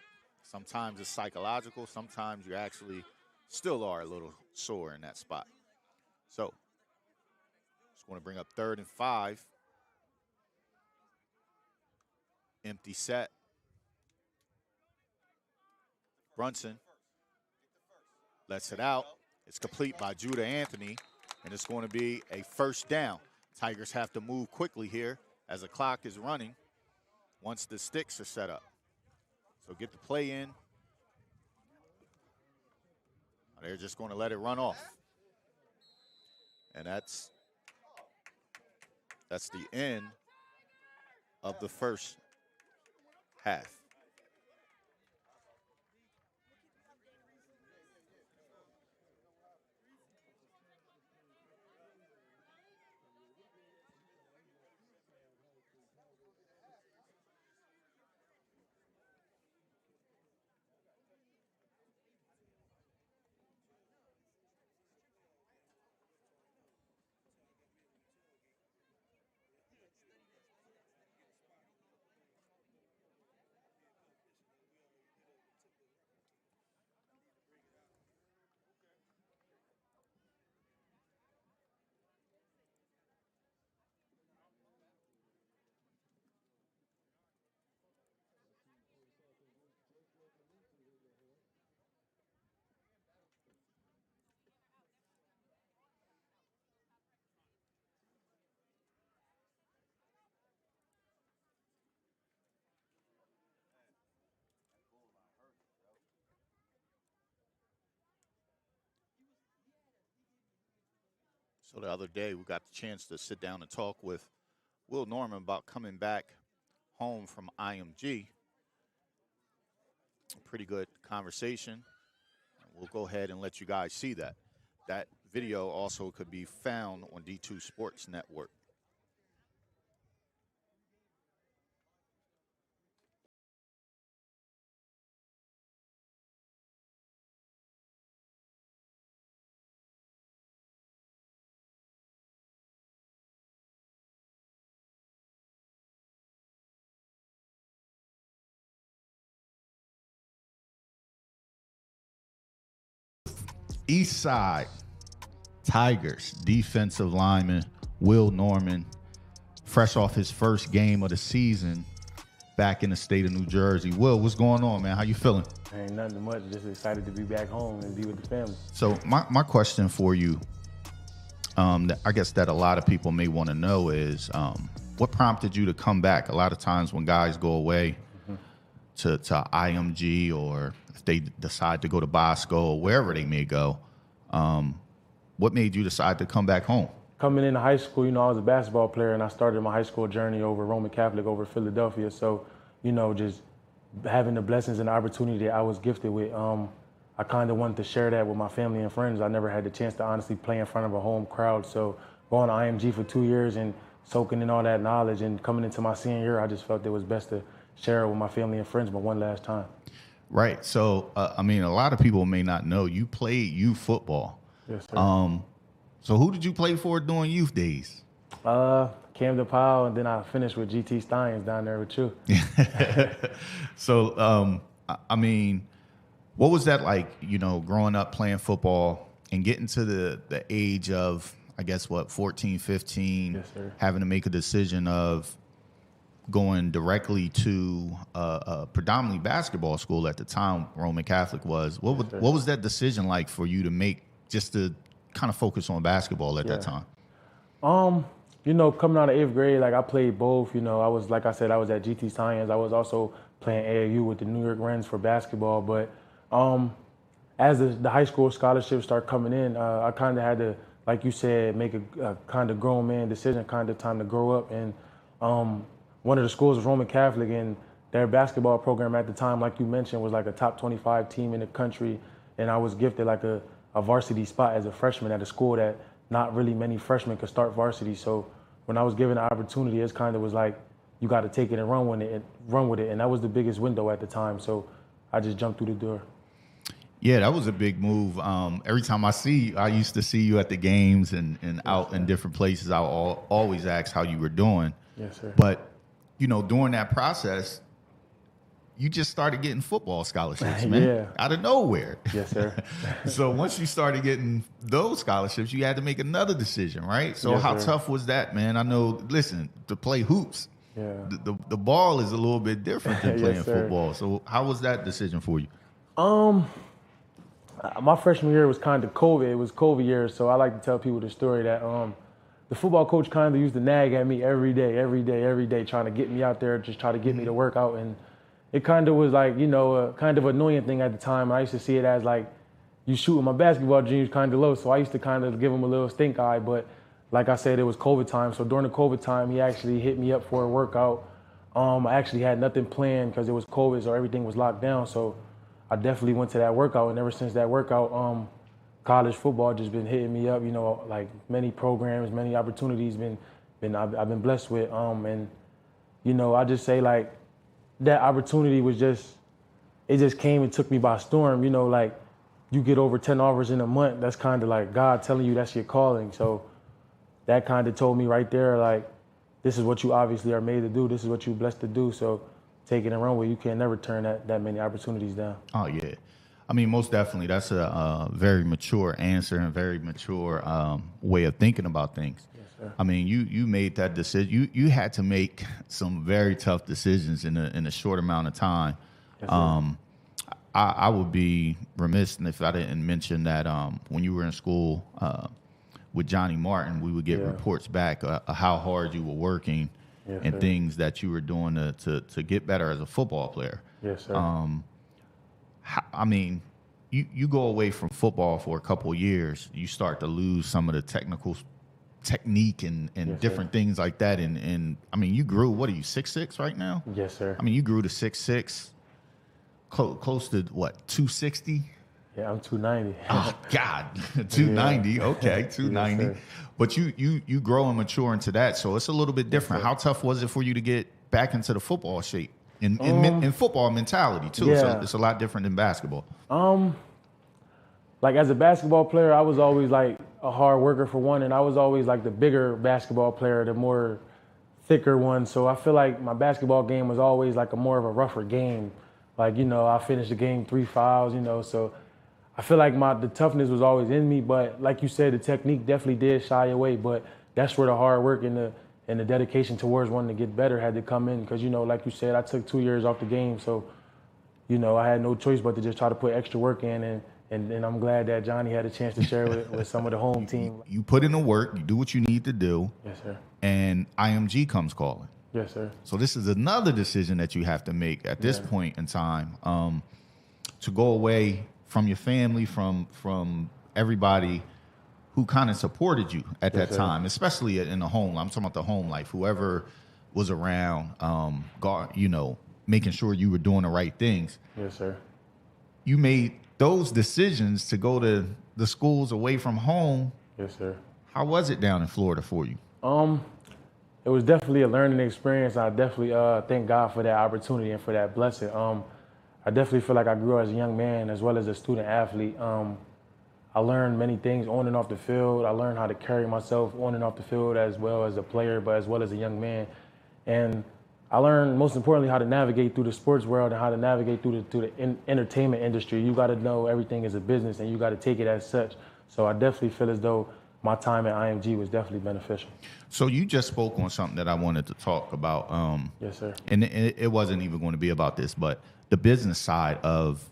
Sometimes it's psychological. Sometimes you actually still are a little sore in that spot. So, just want to bring up 3rd and 5. Empty set. Brunson lets it out. It's complete by Judah Anthony, and it's going to be a first down. Tigers have to move quickly here as the clock is running once the sticks are set up. So get the play in. They're just going to let it run off. And that's the end of the first half. So the other day, we got the chance to sit down and talk with Will Norman about coming back home from IMG. A pretty good conversation. We'll go ahead and let you guys see that. That video also could be found on D2 Sports Network. Eastside Tigers defensive lineman Will Norman, fresh off his first game of the season back in the state of New Jersey. Will, what's going on, man? How you feeling? Ain't nothing much. Just excited to be back home and be with the family. So my question for you, I guess that a lot of people may want to know is, what prompted you to come back? A lot of times when guys go away to IMG, or if they decide to go to Bosco or wherever they may go, what made you decide to come back home? Coming into high school, I was a basketball player, and I started my high school journey over Roman Catholic over Philadelphia. So, just having the blessings and the opportunity that I was gifted with, I kind of wanted to share that with my family and friends. I never had the chance to honestly play in front of a home crowd. So going to IMG for 2 years and soaking in all that knowledge, and coming into my senior year, I just felt it was best to share it with my family and friends, but one last time. Right. So, a lot of people may not know you played youth football. Yes, sir. So who did you play for during youth days? Camden Powell, and then I finished with GT Steins down there with you. So, what was that like, growing up playing football and getting to the age of, I guess, 14, 15, Yes, sir. having to make a decision of going directly to a predominantly basketball school at the time, Roman Catholic was. What was that decision like for you to make, just to kind of focus on basketball at that time? Coming out of 8th grade, I played both. I was, like I said, I was at GT Science. I was also playing AAU with the New York Rens for basketball. But as the high school scholarships start coming in, I kind of had to, like you said, make a kind of grown man decision, kind of time to grow up. And one of the schools was Roman Catholic, and their basketball program at the time, like you mentioned, was like a top 25 team in the country. And I was gifted like a varsity spot as a freshman at a school that not really many freshmen could start varsity. So when I was given the opportunity, it kind of was like, you got to take it and run with it. And that was the biggest window at the time. So I just jumped through the door. Yeah, that was a big move. Every time I used to see you at the games and out in different places, I always ask how you were doing. Yes, sir. But, during that process, you just started getting football scholarships, man, Yeah. out of nowhere. Yes, sir. So once you started getting those scholarships, you had to make another decision, right? So Yes, how sir. tough was that, man? I know, listen, to play hoops, Yeah. the ball is a little bit different than Yes, playing sir. football. So how was that decision for you? My freshman year was kind of COVID. It was COVID year, so I like to tell people the story that the football coach kind of used to nag at me every day, trying to get me out there, just try to get me to work out. And it kind of was like, a kind of annoying thing at the time. I used to see it as like, you shooting my basketball dreams kind of low. So I used to kind of give him a little stink eye. But like I said, it was COVID time. So during the COVID time, he actually hit me up for a workout. I actually had nothing planned because it was COVID, so everything was locked down. So I definitely went to that workout. And ever since that workout, college football just been hitting me up, like many programs, many opportunities I've been blessed with. And I just say like that opportunity was it just came and took me by storm. Like you get over 10 offers in a month, that's kind of like God telling you that's your calling. So that kind of told me right there, like, this is what you obviously are made to do. This is what you're blessed to do. So take it and run with it. You can never turn that many opportunities down. Oh, yeah. I mean, most definitely. That's a very mature answer and very mature way of thinking about things. Yes, sir. I mean, you made that decision. You had to make some very tough decisions in a short amount of time. Yes, sir. I would be remiss if I didn't mention that when you were in school with Johnny Martin, we would get reports back how hard you were working and sir. things that you were doing to get better as a football player. Yes, sir. I mean, you go away from football for a couple of years, you start to lose some of the technique and Yes, different things like that. And I mean, you grew, what are you, 6'6" right now? Yes, sir. I mean, you grew to 6'6", close to what, 260? Yeah, I'm 290. Oh God, 290. Okay, 290. Yes, sir. But you grow and mature into that, so it's a little bit different. Yes, how tough was it for you to get back into the football shape in football mentality too? Yeah. It's a lot different than basketball. Like as a basketball player, I was always like a hard worker for one, and I was always like the bigger basketball player, the more thicker one. So I feel like my basketball game was always like more of a rougher game. Like, I finished the game 3 fouls, so I feel like the toughness was always in me, but like you said, the technique definitely did shy away. But that's where the hard work and the dedication towards wanting to get better had to come in. Because, like you said, I took 2 years off the game. So, I had no choice but to just try to put extra work in. And I'm glad that Johnny had a chance to share with some of the home team. You put in the work, you do what you need to do. Yes, sir. And IMG comes calling. Yes, sir. So this is another decision that you have to make at this point in time, to go away from your family, from everybody who kind of supported you at that sir. time, especially in the home. I'm talking about the home life. Whoever was around, making sure you were doing the right things. Yes, sir. You made those decisions to go to the schools away from home. Yes, sir. How was it down in Florida for you? It was definitely a learning experience. I definitely thank God for that opportunity and for that blessing. I definitely feel like I grew as a young man as well as a student athlete. I learned many things on and off the field. I learned how to carry myself on and off the field as well as a player, but as well as a young man. And I learned, most importantly, how to navigate through the sports world and how to navigate through the entertainment industry. You got to know everything is a business and you got to take it as such. So I definitely feel as though my time at IMG was definitely beneficial. So you just spoke on something that I wanted to talk about. Yes, sir. And it wasn't even going to be about this, but the business side of,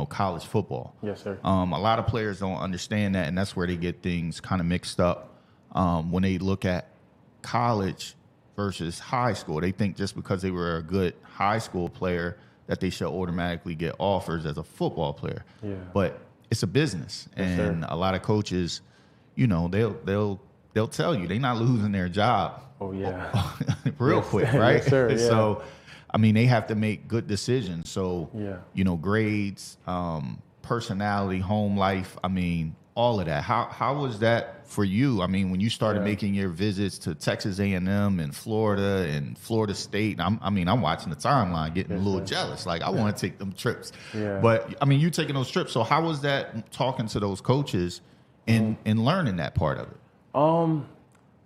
college football. Yes, sir. A lot of players don't understand that, and that's where they get things kind of mixed up when they look at college versus high school. They think just because they were a good high school player that they should automatically get offers as a football player. Yeah. But it's a business, Yes, and sir. a lot of coaches, they'll tell you they're not losing their job. Oh, yeah. Real Yes. quick, right? Yes, sir, yeah. So, I mean, they have to make good decisions. So, Yeah. Grades, personality, home life, I mean, all of that. How was that for you? I mean, when you started making your visits to Texas A&M and Florida State, I'm watching the timeline, getting a little jealous. Like, I want to take them trips. Yeah. But, I mean, you taking those trips. So how was that talking to those coaches and learning that part of it?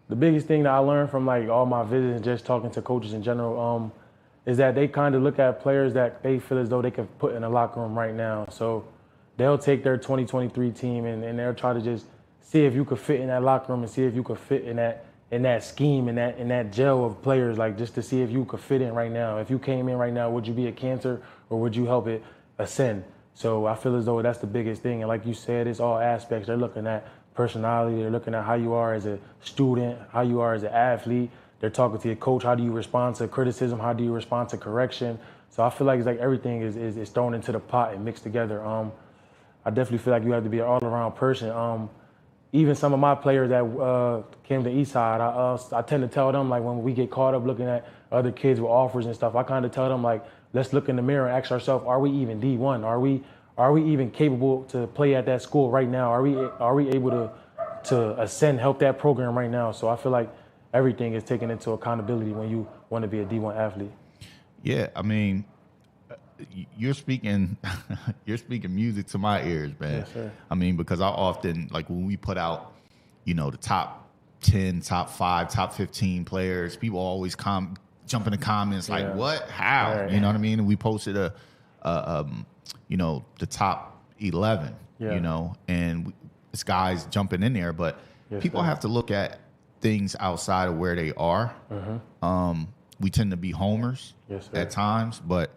The biggest thing that I learned from like all my visits and just talking to coaches in general, is that they kind of look at players that they feel as though they can put in a locker room right now. So they'll take their 2023 team and they'll try to just see if you could fit in that locker room and see if you could fit in that scheme, in that gel of players, like just to see if you could fit in right now. If you came in right now, would you be a cancer or would you help it ascend? So I feel as though that's the biggest thing. And like you said, it's all aspects. They're looking at personality. They're looking at how you are as a student, how you are as an athlete. They're talking to your coach. How do you respond to criticism? How do you respond to correction? So I feel like it's like everything is thrown into the pot and mixed together. I definitely feel like you have to be an all-around person. Even some of my players that came to Eastside, I tend to tell them, like, when we get caught up looking at other kids with offers and stuff, I kind of tell them, like, let's look in the mirror and ask ourselves, are we even D1? Are we even capable to play at that school right now? Are we able to ascend, help that program right now? So I feel like everything is taken into accountability when you want to be a D1 athlete. Yeah, I mean, you're speaking music to my ears, man. Yes, sir. I mean, because I often, like, when we put out, the top 10, top 5, top 15 players, people always jump in the comments like, what, how? Right. You know what I mean? And we posted the top 11, and it's guys jumping in there, but people have to look at things outside of where they are. We tend to be homers at times, but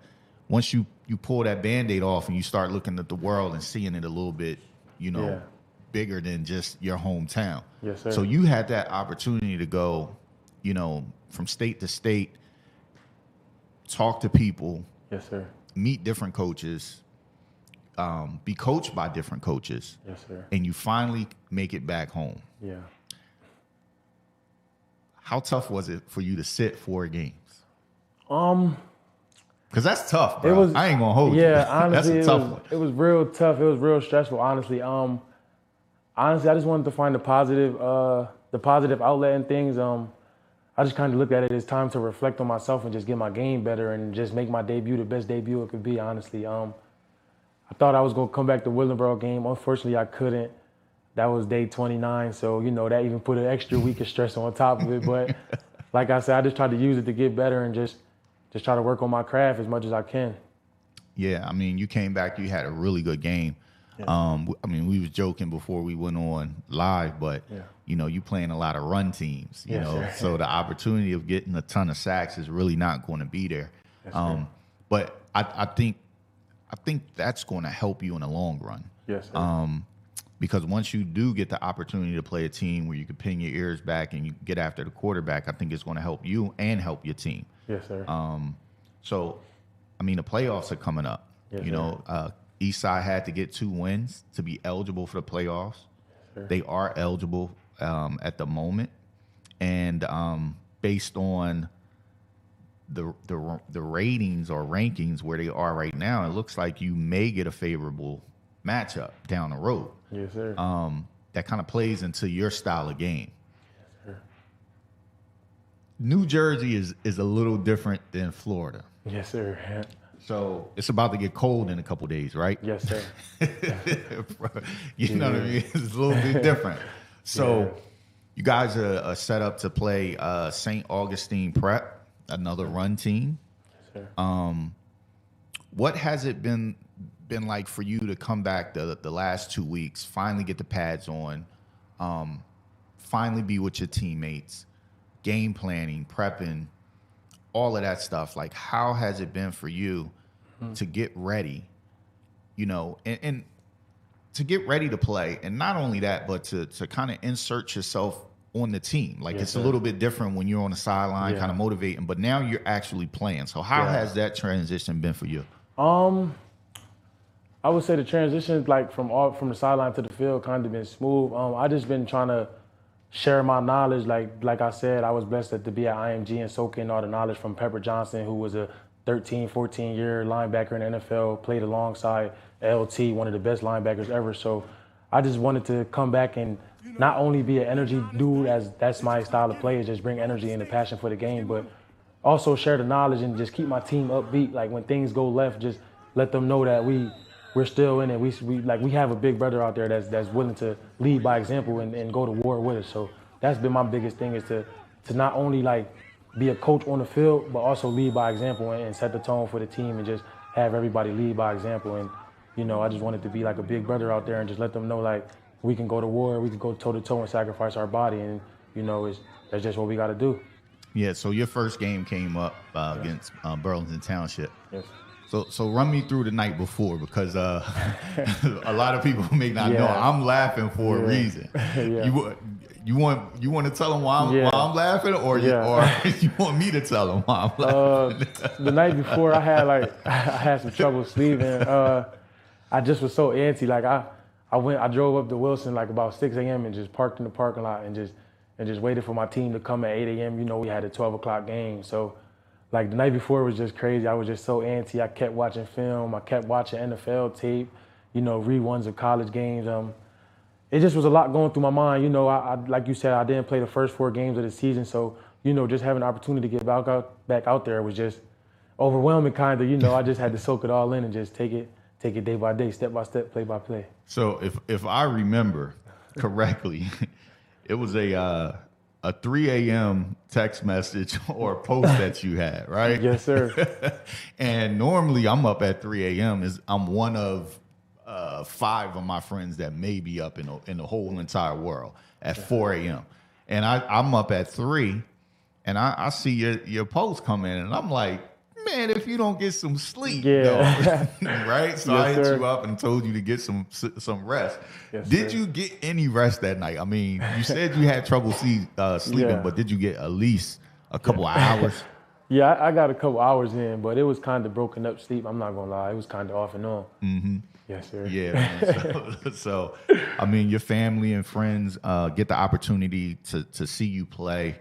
once you pull that Band-Aid off and you start looking at the world and seeing it a little bit, bigger than just your hometown. Yes, sir. So you had that opportunity to go, from state to state, talk to people, Yes, sir. meet different coaches, be coached by different coaches. Yes, sir. And you finally make it back home. Yeah. How tough was it for you to sit 4 games? Because that's tough, bro. It was, I ain't gonna hold you. Yeah, honestly, that's a tough one. It was real tough. It was real stressful, honestly. Honestly, I just wanted to find the positive outlet in things. I just kind of looked at it as time to reflect on myself and just get my game better and just make my debut the best debut it could be, honestly. I thought I was going to come back to Willingboro game. Unfortunately, I couldn't. That was day 29, so, that even put an extra week of stress on top of it. But like I said, I just tried to use it to get better and just try to work on my craft as much as I can. Yeah, I mean, you came back, you had a really good game. Yeah. I mean, we was joking before we went on live, but, you playing a lot of run teams, you know, sir. So the opportunity of getting a ton of sacks is really not going to be there. But I think that's going to help you in the long run. Yes, sir. Because once you do get the opportunity to play a team where you can pin your ears back and you get after the quarterback, I think it's going to help you and help your team. Yes, sir. So, I mean, the playoffs are coming up. Yes, Eastside had to get 2 wins to be eligible for the playoffs. Yes, they are eligible at the moment. And based on the ratings or rankings where they are right now, it looks like you may get a favorable matchup down the road. Yes, sir. That kind of plays into your style of game. Yes, sir. New Jersey is a little different than Florida. Yes, sir. So it's about to get cold in a couple days, right? Yes, sir. You know what I mean? It's a little bit different. So you guys are set up to play St. Augustine Prep, another run team. Yes, sir. What has it been like for you to come back the last 2 weeks, finally get the pads on, finally be with your teammates, game planning, prepping, all of that stuff? Like, how has it been for you to get ready, and to get ready to play? And not only that, but to kind of insert yourself on the team. Like, it's a little bit different when you're on the sideline kind of motivating, but now you're actually playing. So how has that transition been for you? I would say the transition, like from the sideline to the field, kind of been smooth. I just been trying to share my knowledge. Like I said, I was blessed to be at IMG and soak in all the knowledge from Pepper Johnson, who was a 13, 14-year linebacker in the NFL, played alongside LT, one of the best linebackers ever. So I just wanted to come back and not only be an energy dude, as that's my style of play, is just bring energy and a passion for the game, but also share the knowledge and just keep my team upbeat. Like, when things go left, just let them know that we're still in it. We have a big brother out there that's willing to lead by example and go to war with us. So that's been my biggest thing, is to not only like be a coach on the field, but also lead by example and set the tone for the team and just have everybody lead by example. And, you know, I just wanted to be like a big brother out there and just let them know, like, we can go to war, we can go toe to toe and sacrifice our body. And, you know, that's just what we got to do. Yeah, so your first game came up against Burlington Township. Yes. So run me through the night before, because a lot of people may not know. I'm laughing for a reason. You want to tell them why I'm laughing, or you want me to tell them why I'm laughing? The night before, I had some trouble sleeping. I just was so antsy. Like I drove up to Wilson like about 6 a.m. and just parked in the parking lot and just waited for my team to come at 8 a.m. You know, we had a 12 o'clock game. So, like, the night before was just crazy. I was just so antsy. I kept watching film. I kept watching NFL tape, you know, reruns of college games. It just was a lot going through my mind. You know, I like you said, I didn't play the first 4 games of the season. So, you know, just having the opportunity to get back out there was just overwhelming, kind of. You know, I just had to soak it all in and just take it day by day, step by step, play by play. So if I remember correctly, it was a 3 a.m. text message or post that you had, right? Yes, sir. And normally I'm up at 3 a.m. I'm one of 5 of my friends that may be up in the whole entire world at 4 a.m. And I'm up at 3, and I see your post come in, and I'm like, man, if you don't get some sleep, right? So I hit you up and told you to get some rest. Yes, did sir. You get any rest that night? I mean, you said you had trouble sleeping, but did you get at least a couple of hours? Yeah, I got a couple hours in, but it was kind of broken up sleep. I'm not gonna lie, it was kind of off and on. Mm-hmm. Yes, sir. Yeah, man. So, I mean, your family and friends get the opportunity to see you play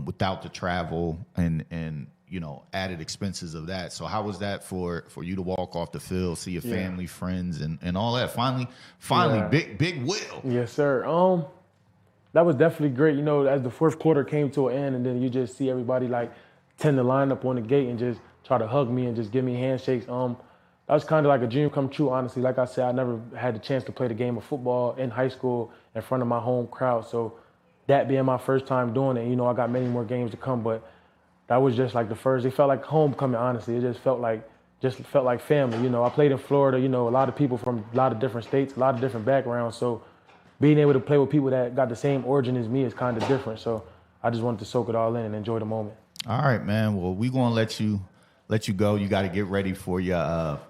without the travel and you know, added expenses of that. So how was that for you to walk off the field, see your family, friends, and all that? Finally, big Will. Yes, sir. That was definitely great. You know, as the fourth quarter came to an end, and then you just see everybody like tend to line up on the gate and just try to hug me and just give me handshakes. That was kind of like a dream come true, honestly. Like I said, I never had the chance to play the game of football in high school in front of my home crowd. So that being my first time doing it, you know, I got many more games to come, but that was just like the first. It felt like homecoming, honestly. It just felt like family. You know, I played in Florida. You know, a lot of people from a lot of different states, a lot of different backgrounds. So being able to play with people that got the same origin as me is kind of different. So I just wanted to soak it all in and enjoy the moment. All right, man. Well, we're gonna let you go. You got to get ready for your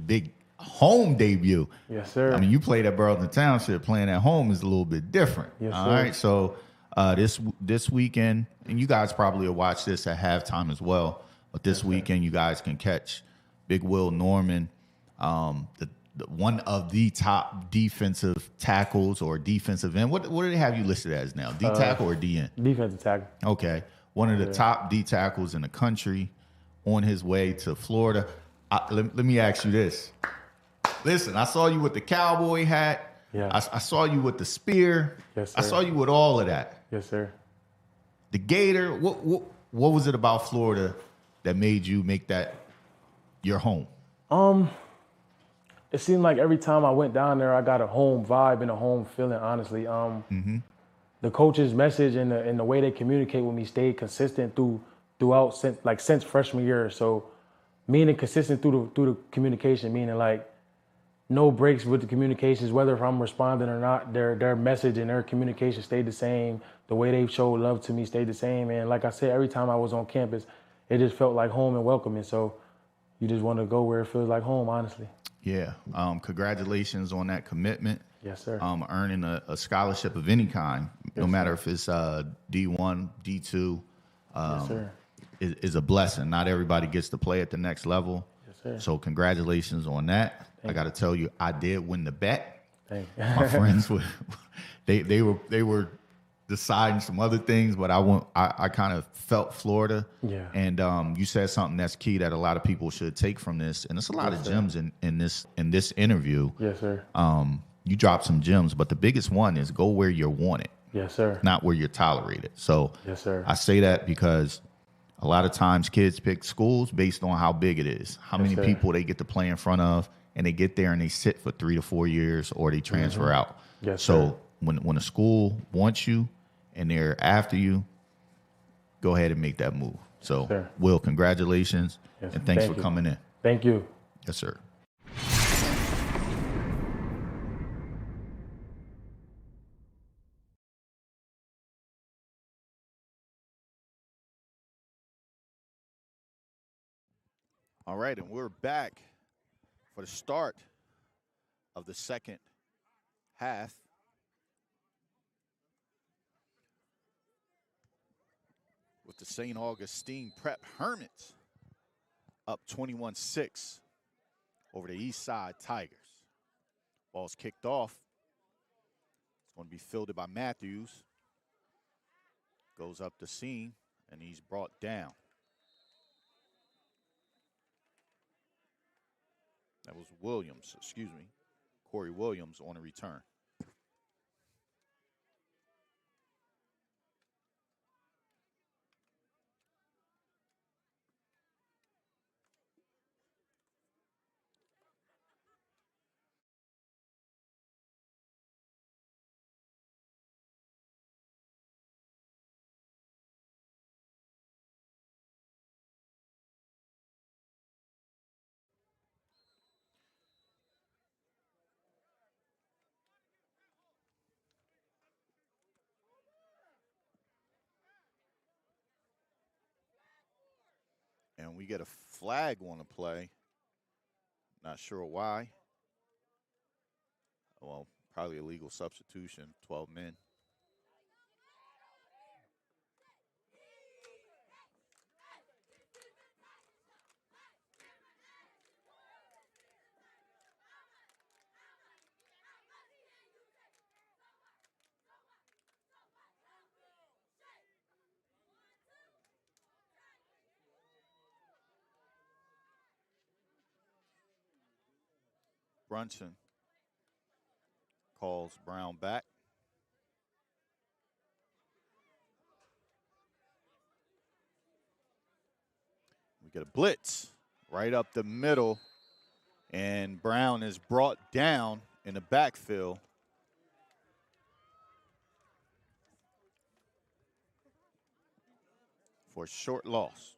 big home debut. Yes, sir. I mean, you played at Burlington Township. Playing at home is a little bit different. Yes, all sir. right. So this weekend, and you guys probably will watch this at halftime as well. But this weekend, you guys can catch Big Will Norman, the one of the top defensive tackles or defensive end. What do they have you listed as now? D tackle or DN? Defensive tackle. Okay, one of the top D tackles in the country, on his way to Florida. Let me ask you this. Listen, I saw you with the cowboy hat. Yeah. I saw you with the spear. Yes, sir. I saw you with all of that. Yes, sir. The Gator. What was it about Florida that made you make that your home? It seemed like every time I went down there, I got a home vibe and a home feeling, honestly. The coach's message and the way they communicate with me stayed consistent throughout since freshman year. So meaning consistent through the communication, meaning like no breaks with the communications, whether if I'm responding or not, their message and their communication stayed the same. The way they showed love to me stayed the same. And like I said, every time I was on campus, it just felt like home and welcoming. So you just want to go where it feels like home, honestly. Yeah. Congratulations on that commitment. Yes, sir. Earning a scholarship of any kind, no matter if it's D1, D2, Yes, sir. is a blessing. Not everybody gets to play at the next level. Yes, sir. So congratulations on that. I got to tell you, I did win the bet. Thank you. My friends were they were deciding some other things, but I kind of felt Florida. Yeah. And you said something that's key that a lot of people should take from this, and it's a lot of gems in this interview. Yes, sir. You dropped some gems, but the biggest one is go where you're wanted, Yes, sir. not where you're tolerated. So Yes, sir. I say that because a lot of times kids pick schools based on how big it is, how many sir. people they get to play in front of, and they get there and they sit for 3 to 4 years or they transfer out. Yes, so sir. when a school wants you and they're after you, go ahead and make that move. So, Sure. Will, congratulations, Yes, and thanks thank for you. coming in. Thank you. Yes, sir. All right, and we're back for the start of the second half. With the St. Augustine Prep Hermits up 21-6 over the Eastside Tigers. Ball's kicked off. It's going to be fielded by Matthews. Goes up the seam, and he's brought down. That was Williams, Corey Williams on a return. And we get a flag on the play. Not sure why. Well, probably a legal substitution, 12 men. Brunson calls Brown back. We get a blitz right up the middle, and Brown is brought down in the backfield. For a short loss.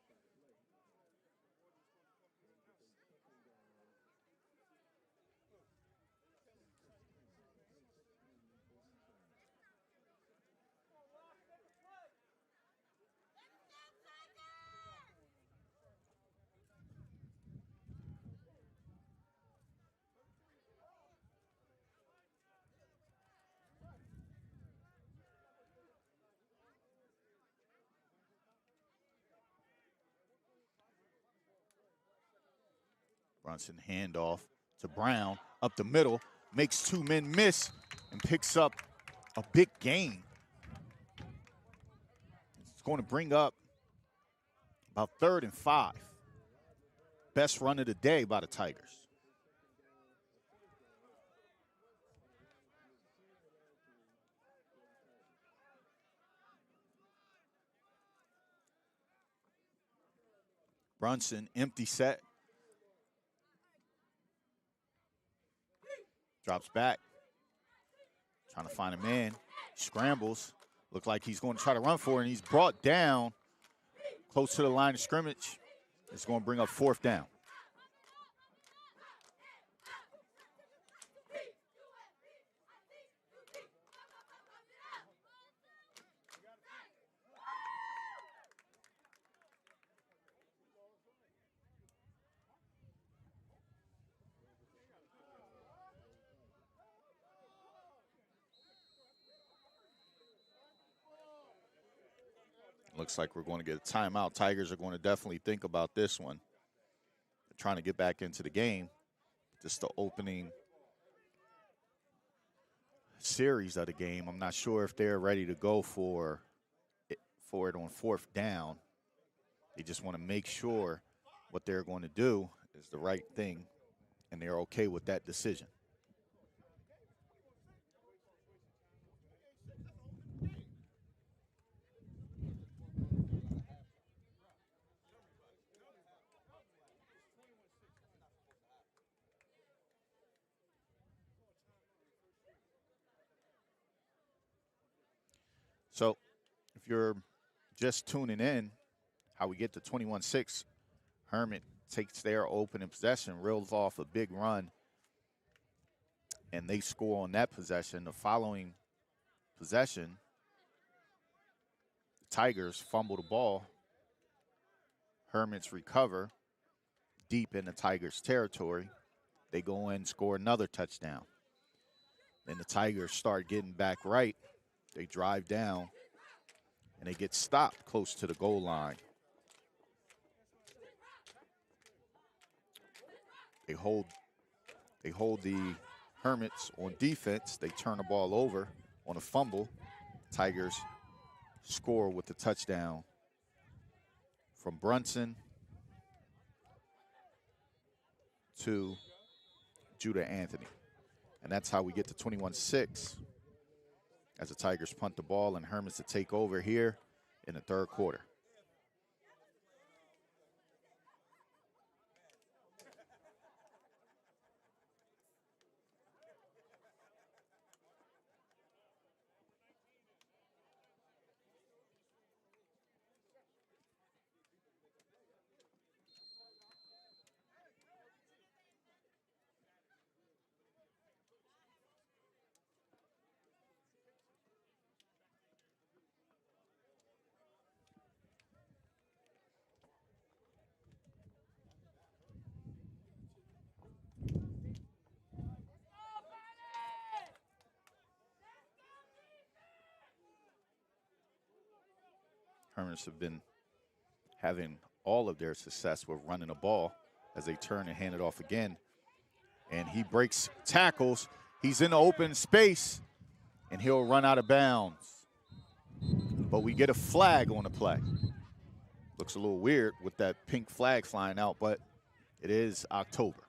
Brunson handoff to Brown up the middle, makes two men miss, and picks up a big gain. It's going to bring up about 3rd and 5. Best run of the day by the Tigers. Brunson, empty set. Drops back. Trying to find a man. Scrambles. Look like he's going to try to run for it, and he's brought down close to the line of scrimmage. It's going to bring up 4th down. Looks like we're going to get a timeout. Tigers are going to definitely think about this one. They're trying to get back into the game. Just the opening series of the game. I'm not sure if they're ready to go for it on 4th down. They just want to make sure what they're going to do is the right thing, and they're okay with that decision. So if you're just tuning in, how we get to 21-6, Hermit takes their opening possession, reels off a big run, and they score on that possession. The following possession, the Tigers fumble the ball. Hermits recover deep in the Tigers' territory. They go in, score another touchdown. Then the Tigers start getting back right. They drive down, and they get stopped close to the goal line. They hold the Hermits on defense. They turn the ball over on a fumble. Tigers score with the touchdown from Brunson to Judah Anthony. And that's how we get to 21-6 as the Tigers punt the ball and Hermits to take over here in the third quarter. Hermits have been having all of their success with running the ball as they turn and hand it off again. And he breaks tackles. He's in the open space, and he'll run out of bounds. But we get a flag on the play. Looks a little weird with that pink flag flying out, but it is October.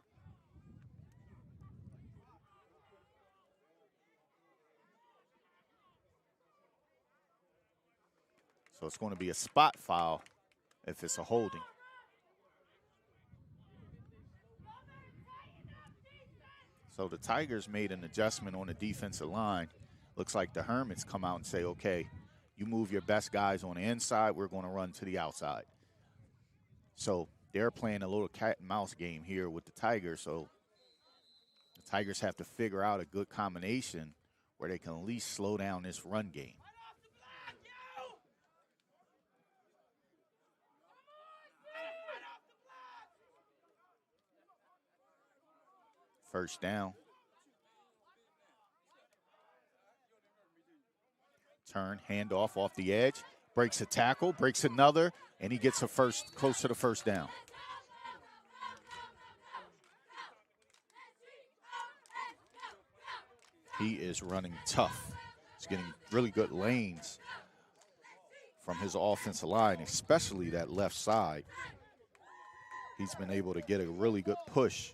So it's going to be a spot foul if it's a holding. So the Tigers made an adjustment on the defensive line. Looks like the Hermits come out and say, okay, you move your best guys on the inside, we're going to run to the outside. So they're playing a little cat and mouse game here with the Tigers. So the Tigers have to figure out a good combination where they can at least slow down this run game. First down. Turn, handoff off the edge, breaks a tackle, breaks another, and he gets a first, close to the first down. He is running tough. He's getting really good lanes from his offensive line, especially that left side. He's been able to get a really good push.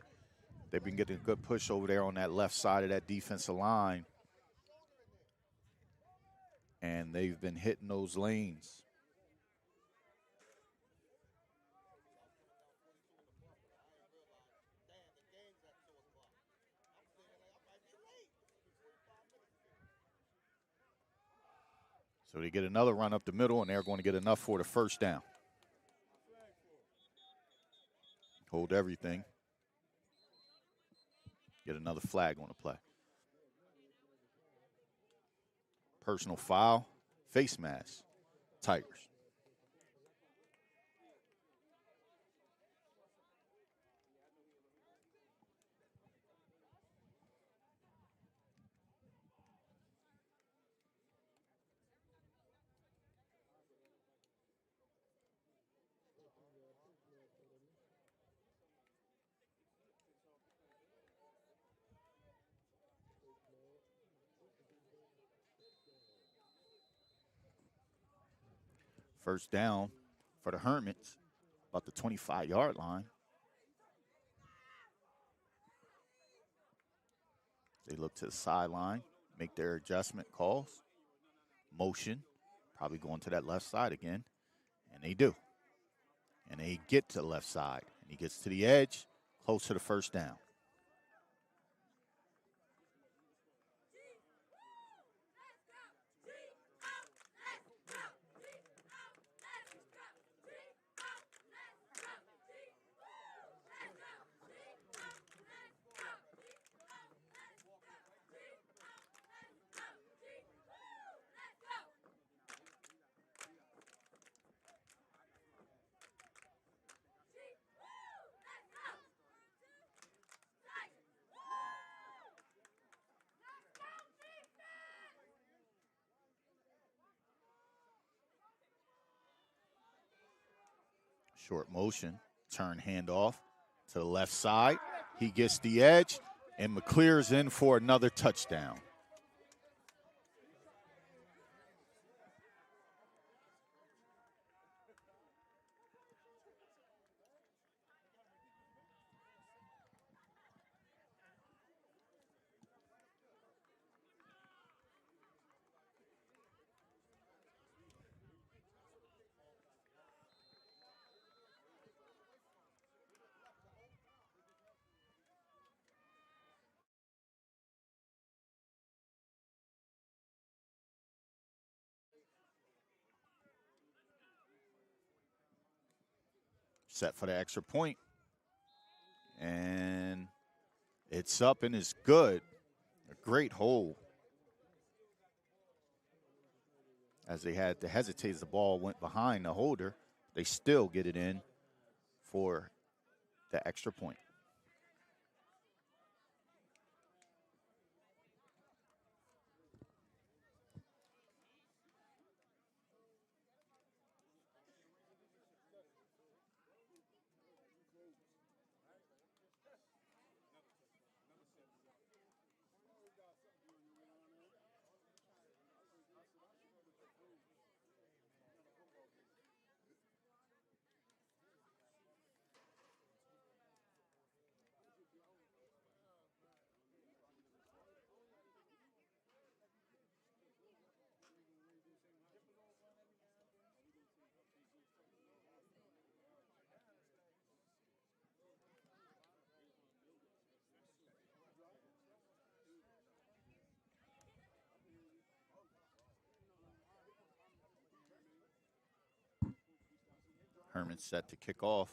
They've been getting a good push over there on that left side of that defensive line. And they've been hitting those lanes. So they get another run up the middle, and they're going to get enough for the first down. Hold everything. Get another flag on the play. Personal foul, face mask, Tigers. First down for the Hermits, about the 25-yard line. They look to the sideline, make their adjustment calls. Motion, probably going to that left side again, and they do. And they get to the left side, and he gets to the edge, close to the first down. Short motion, turn handoff to the left side. He gets the edge, and McClear's in for another touchdown. Set for the extra point. And it's up and it's good. A great hold. As they had to hesitate as the ball went behind the holder, they still get it in for the extra point. Hermits set to kick off.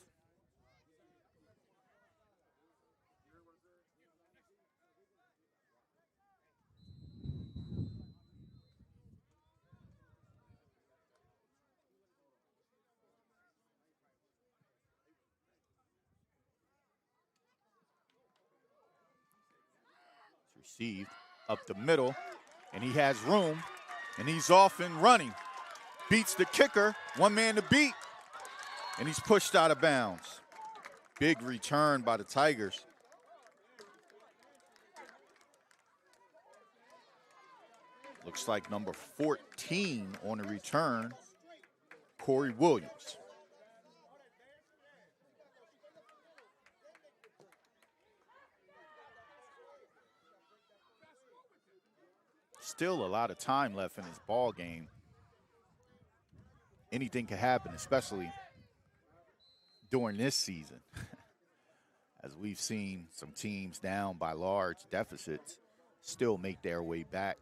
It's received up the middle, and he has room, and he's off and running. Beats the kicker, one man to beat, and he's pushed out of bounds. Big return by the Tigers. Looks like number 14 on the return, Corey Williams. Still a lot of time left in this ball game. Anything could happen, especially during this season. As we've seen some teams down by large deficits still make their way back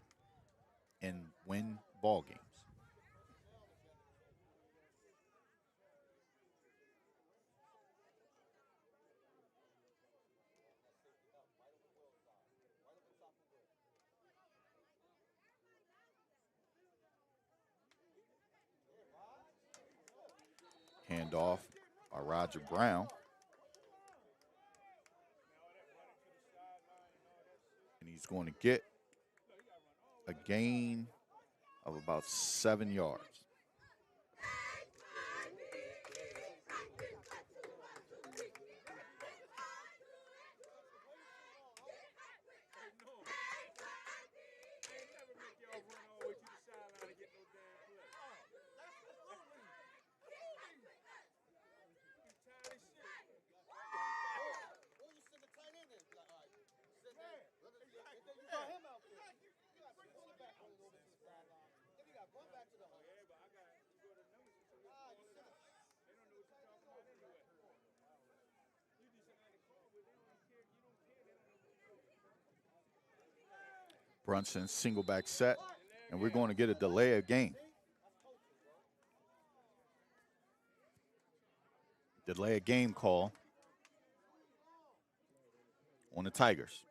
and win ball games. Handoff by Roger Brown. And he's going to get a gain of about 7 yards. Brunson single back set, and we're going to get a delay of game. Delay of game call on the Tigers.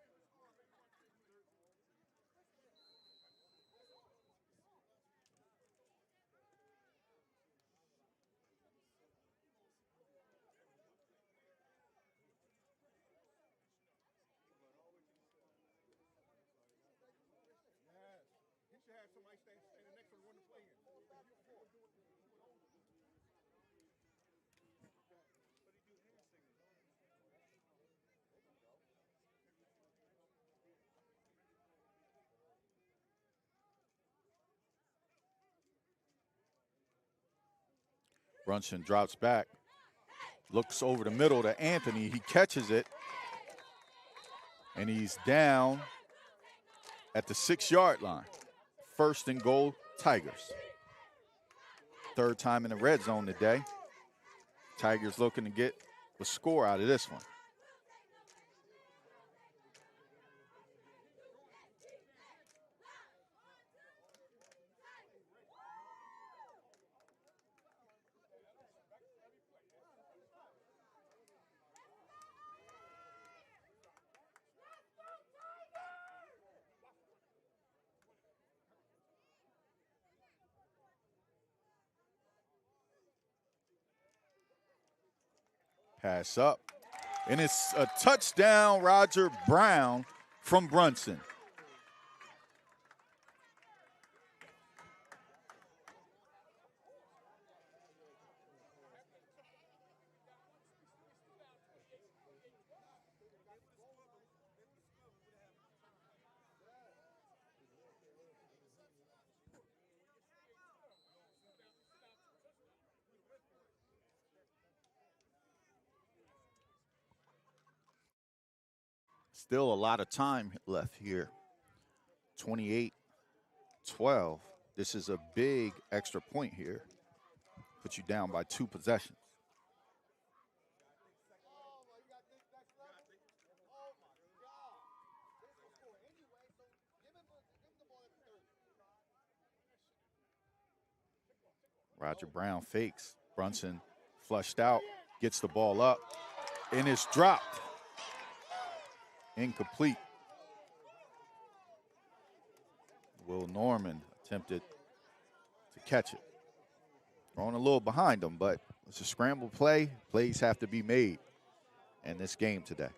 Brunson drops back, looks over the middle to Anthony. He catches it, and he's down at the 6-yard line. First and goal, Tigers. Third time in the red zone today. Tigers looking to get the score out of this one. Pass up. And it's a touchdown, Roger Brown from Brunson. Still a lot of time left here. 28-12. This is a big extra point here. Put you down by 2 possessions. Roger Brown fakes. Brunson flushed out, gets the ball up, and it's dropped. Incomplete. Will Norman attempted to catch it. Throwing a little behind him, but it's a scramble play. Plays have to be made in this game today.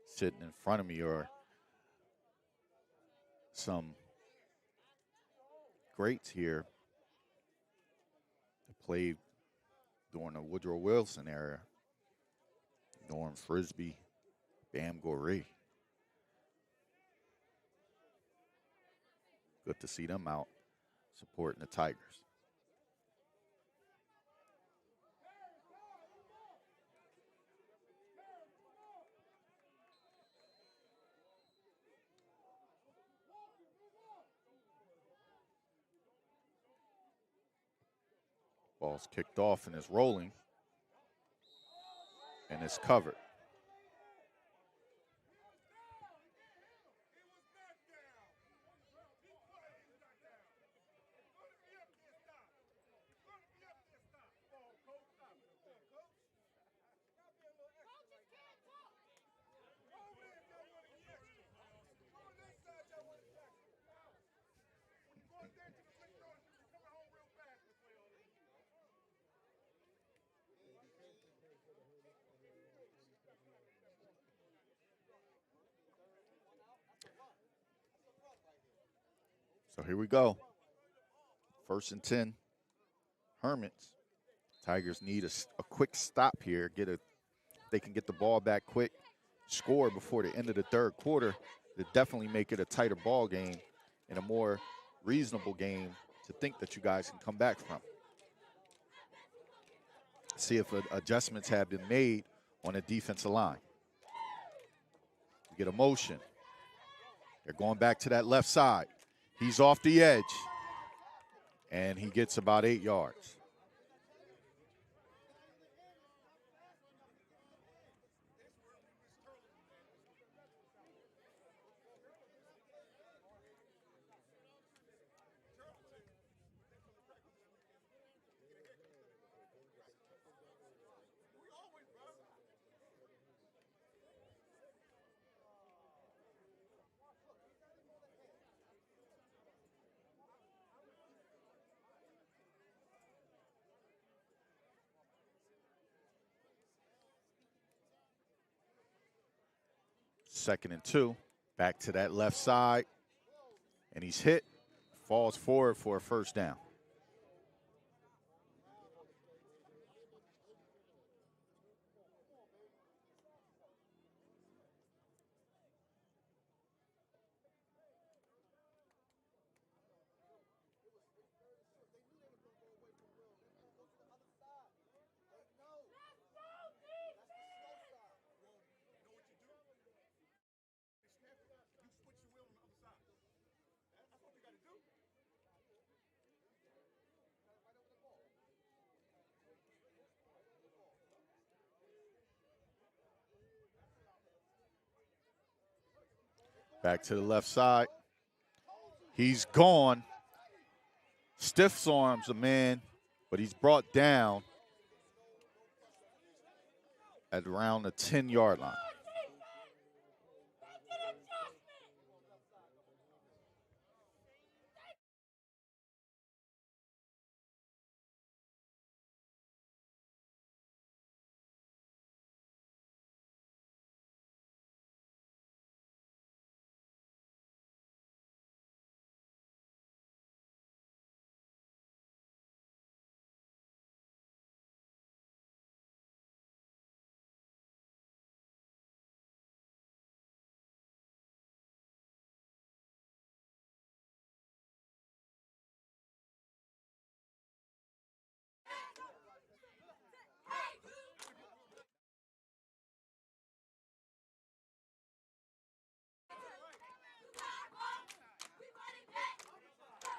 Sitting in front of me are some greats here that played during the Woodrow Wilson era. Norm Frisbee, Bam Goree. Good to see them out supporting the Tigers. Ball's kicked off and is rolling, and it's covered. So here we go. 1st and 10, Hermits. Tigers need a quick stop here. They can get the ball back quick, score before the end of the 3rd quarter to definitely make it a tighter ball game and a more reasonable game to think that you guys can come back from. See if adjustments have been made on the defensive line. You get a motion. They're going back to that left side. He's off the edge, and he gets about 8 yards. 2nd and 2. Back to that left side. And he's hit. Falls forward for a first down. Back to the left side. He's gone. Stiff arms a man, but he's brought down at around the 10-yard line.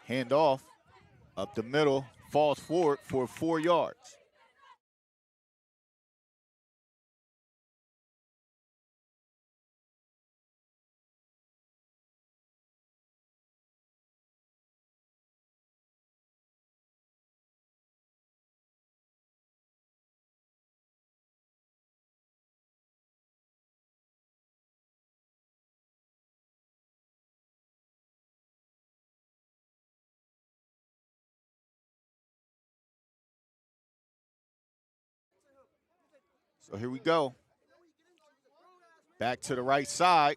Handoff up the middle, falls forward for 4 yards. So here we go. Back to the right side.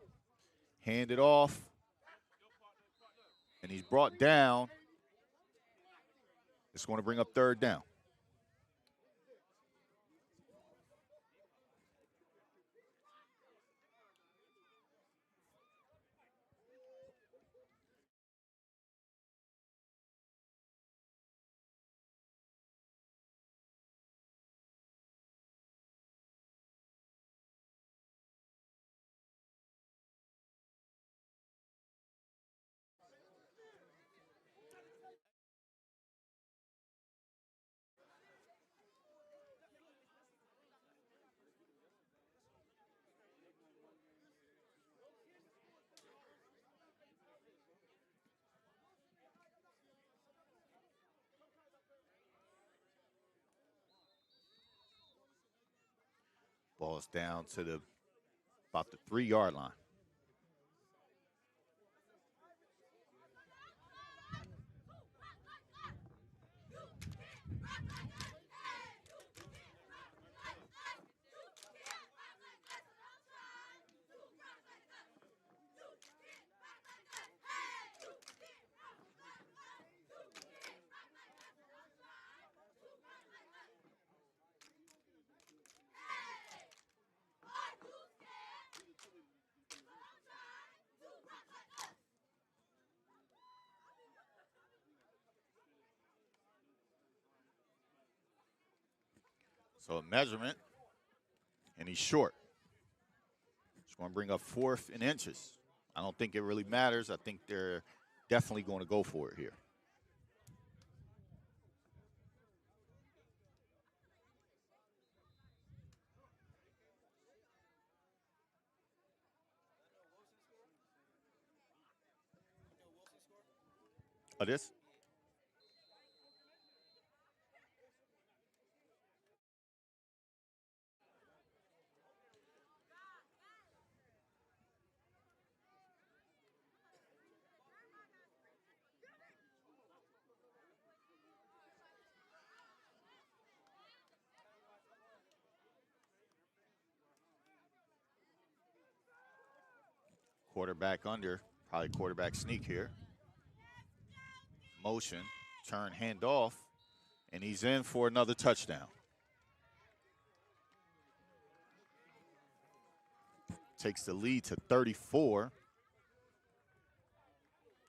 Hand it off. And he's brought down. It's going to bring up 3rd down. Ball's down to about the 3-yard line. So a measurement, and he's short. It's going to bring up 4th in inches. I don't think it really matters. I think they're definitely going to go for it here. Oh, this? Quarterback under, probably quarterback sneak here. Motion, turn, hand off, and he's in for another touchdown. Takes the lead to 34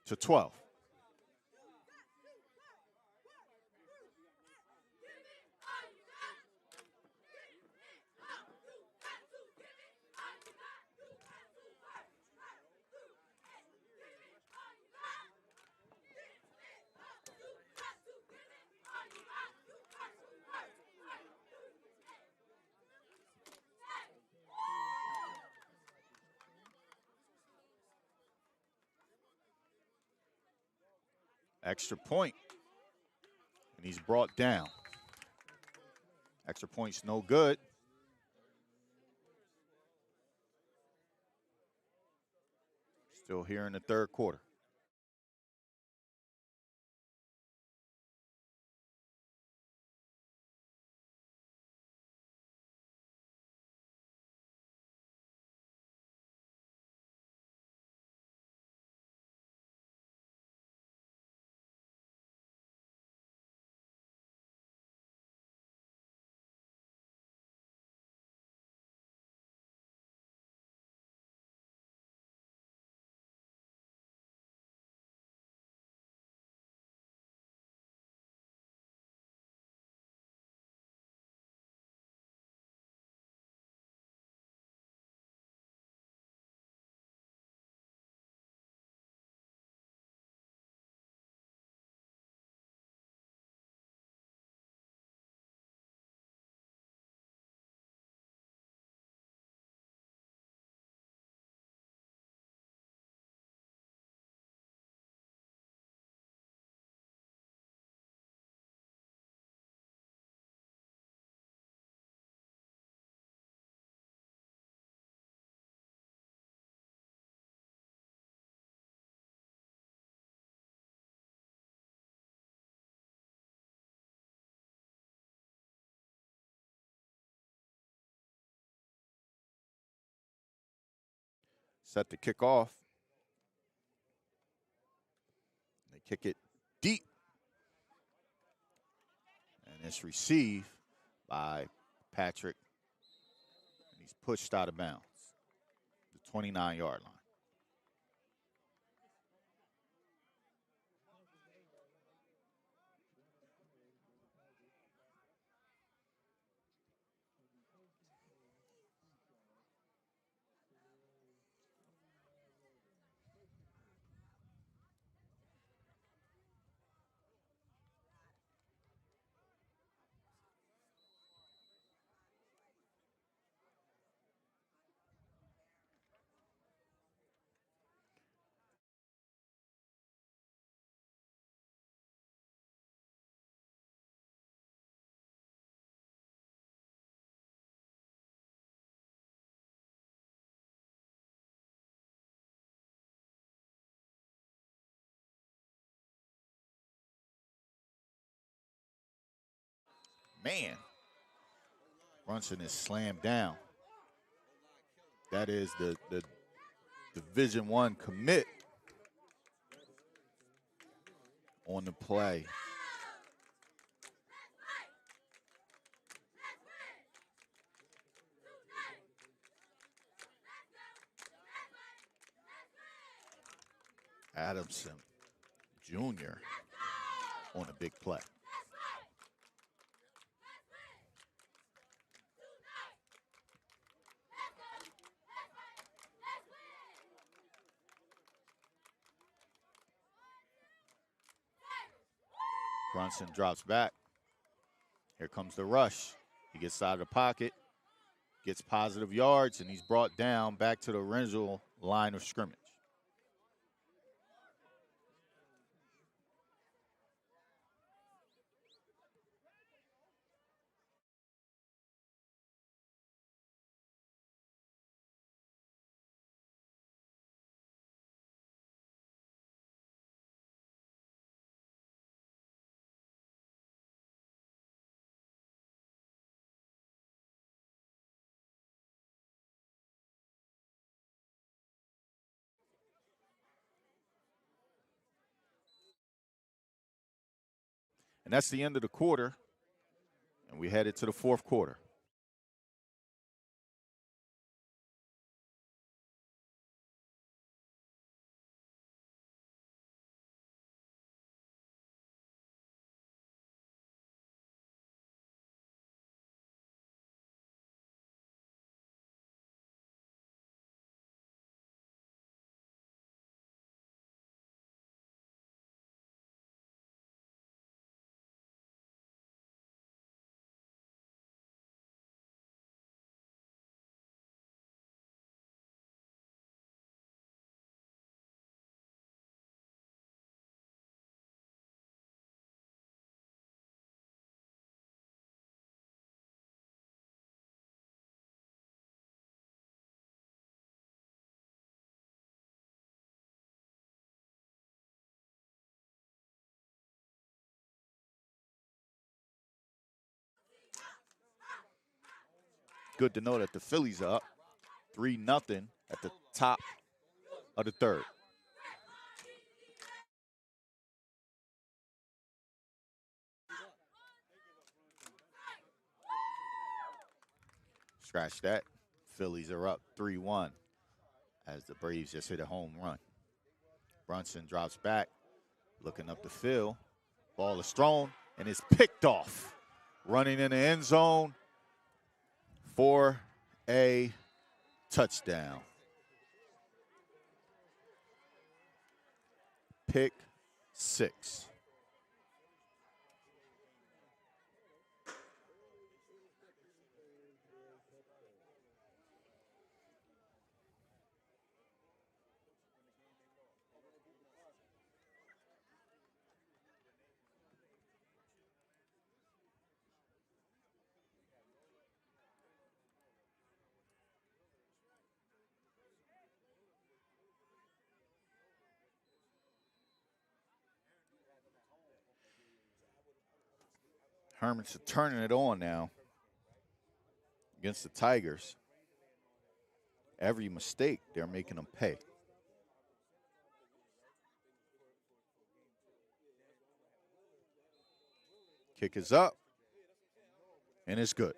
to 12. Extra point, and he's brought down. Extra point's no good. Still here in the third quarter. Set to kick off. They kick it deep. And it's received by Patrick. And he's pushed out of bounds. The 29-yard line. Man, Brunson is slammed down. That is the Division I commit on the play. Adamson Jr. on a big play. Brunson drops back. Here comes the rush. He gets out of the pocket, gets positive yards, and he's brought down back to the original line of scrimmage. And that's the end of the quarter, and we headed to the fourth quarter. Good to know that the Phillies are up 3-0 at the top of the third. Scratch that. Phillies are up 3-1 as the Braves just hit a home run. Brunson drops back, looking up the field. Ball is thrown and is picked off. Running in the end zone for a touchdown. Pick 6. Hermits are turning it on now against the Tigers. Every mistake, they're making them pay. Kick is up, and it's good.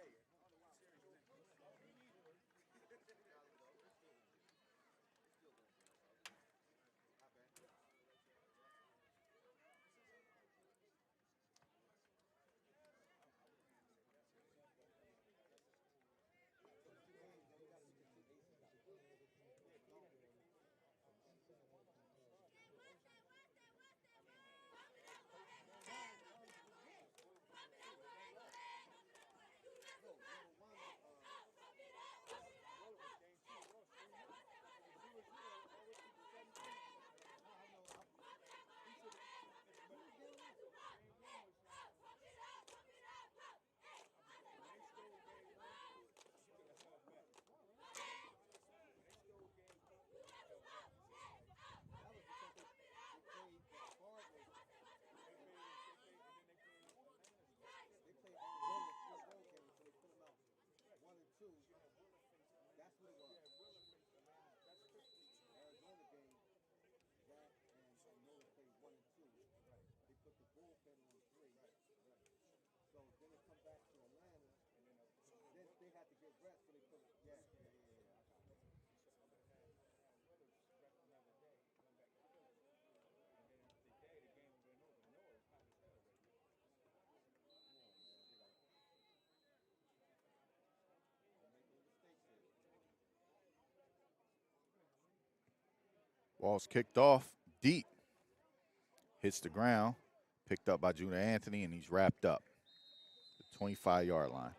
Ball's kicked off deep. Hits the ground. Picked up by Judah Anthony, and he's wrapped up. The 25-yard line.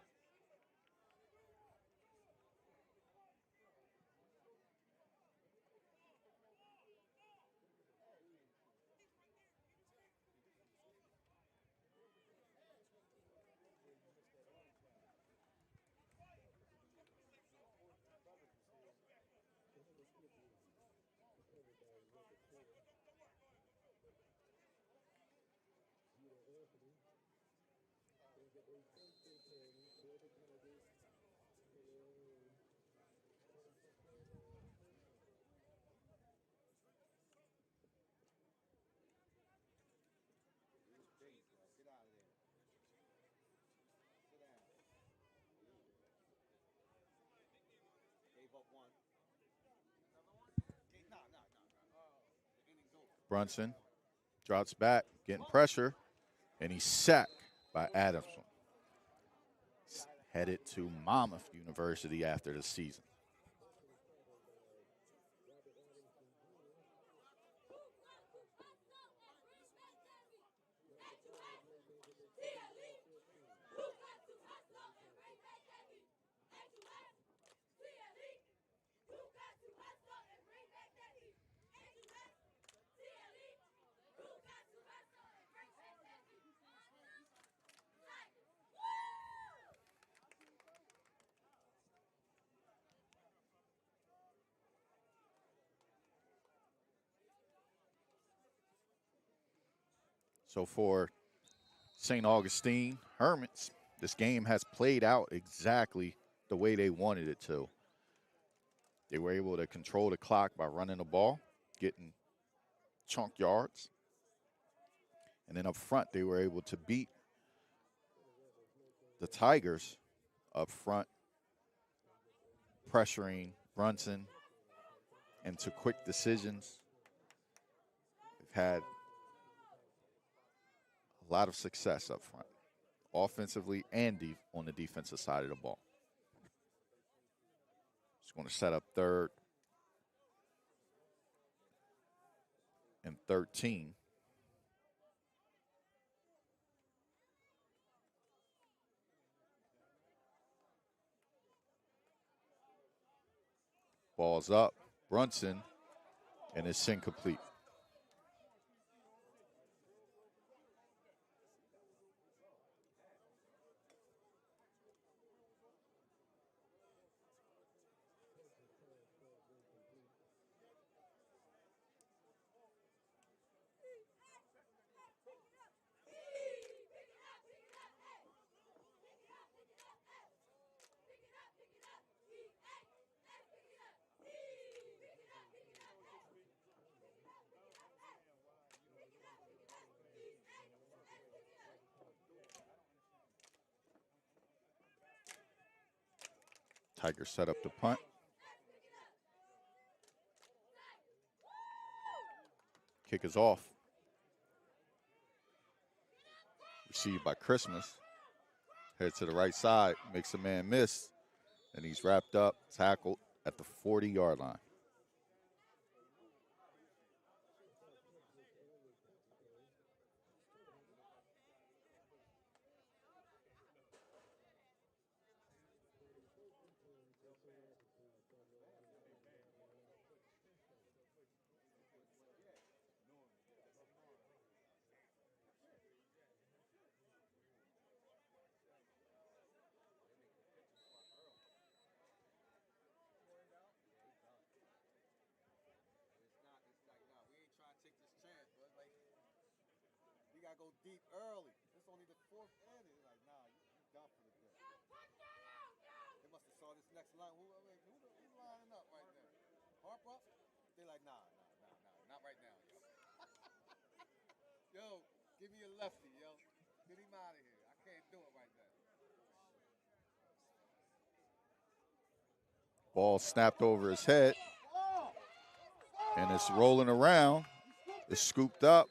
Brunson drops back, getting pressure, and he's sacked by Adamson. Headed to Monmouth University after the season. So for St. Augustine Hermits, this game has played out exactly the way they wanted it to. They were able to control the clock by running the ball, getting chunk yards. And then up front, they were able to beat the Tigers up front, pressuring Brunson into quick decisions. They've had a lot of success up front, offensively and on the defensive side of the ball. Just going to set up 3rd and 13. Ball's up, Brunson, and it's incomplete. Tigers set up the punt. Kick is off. Received by Christmas. Head to the right side, makes a man miss, and he's wrapped up, tackled at the 40-yard line. Go deep early. It's only the 4th inning. Like, nah, you done for the day. They must have saw this next line. Who's lining up right there? Harper? They're like, nah, not right now, yo. Yo, give me a lefty, yo. Get him out of here. I can't do it right now. Ball snapped over his head, and it's rolling around. It's scooped up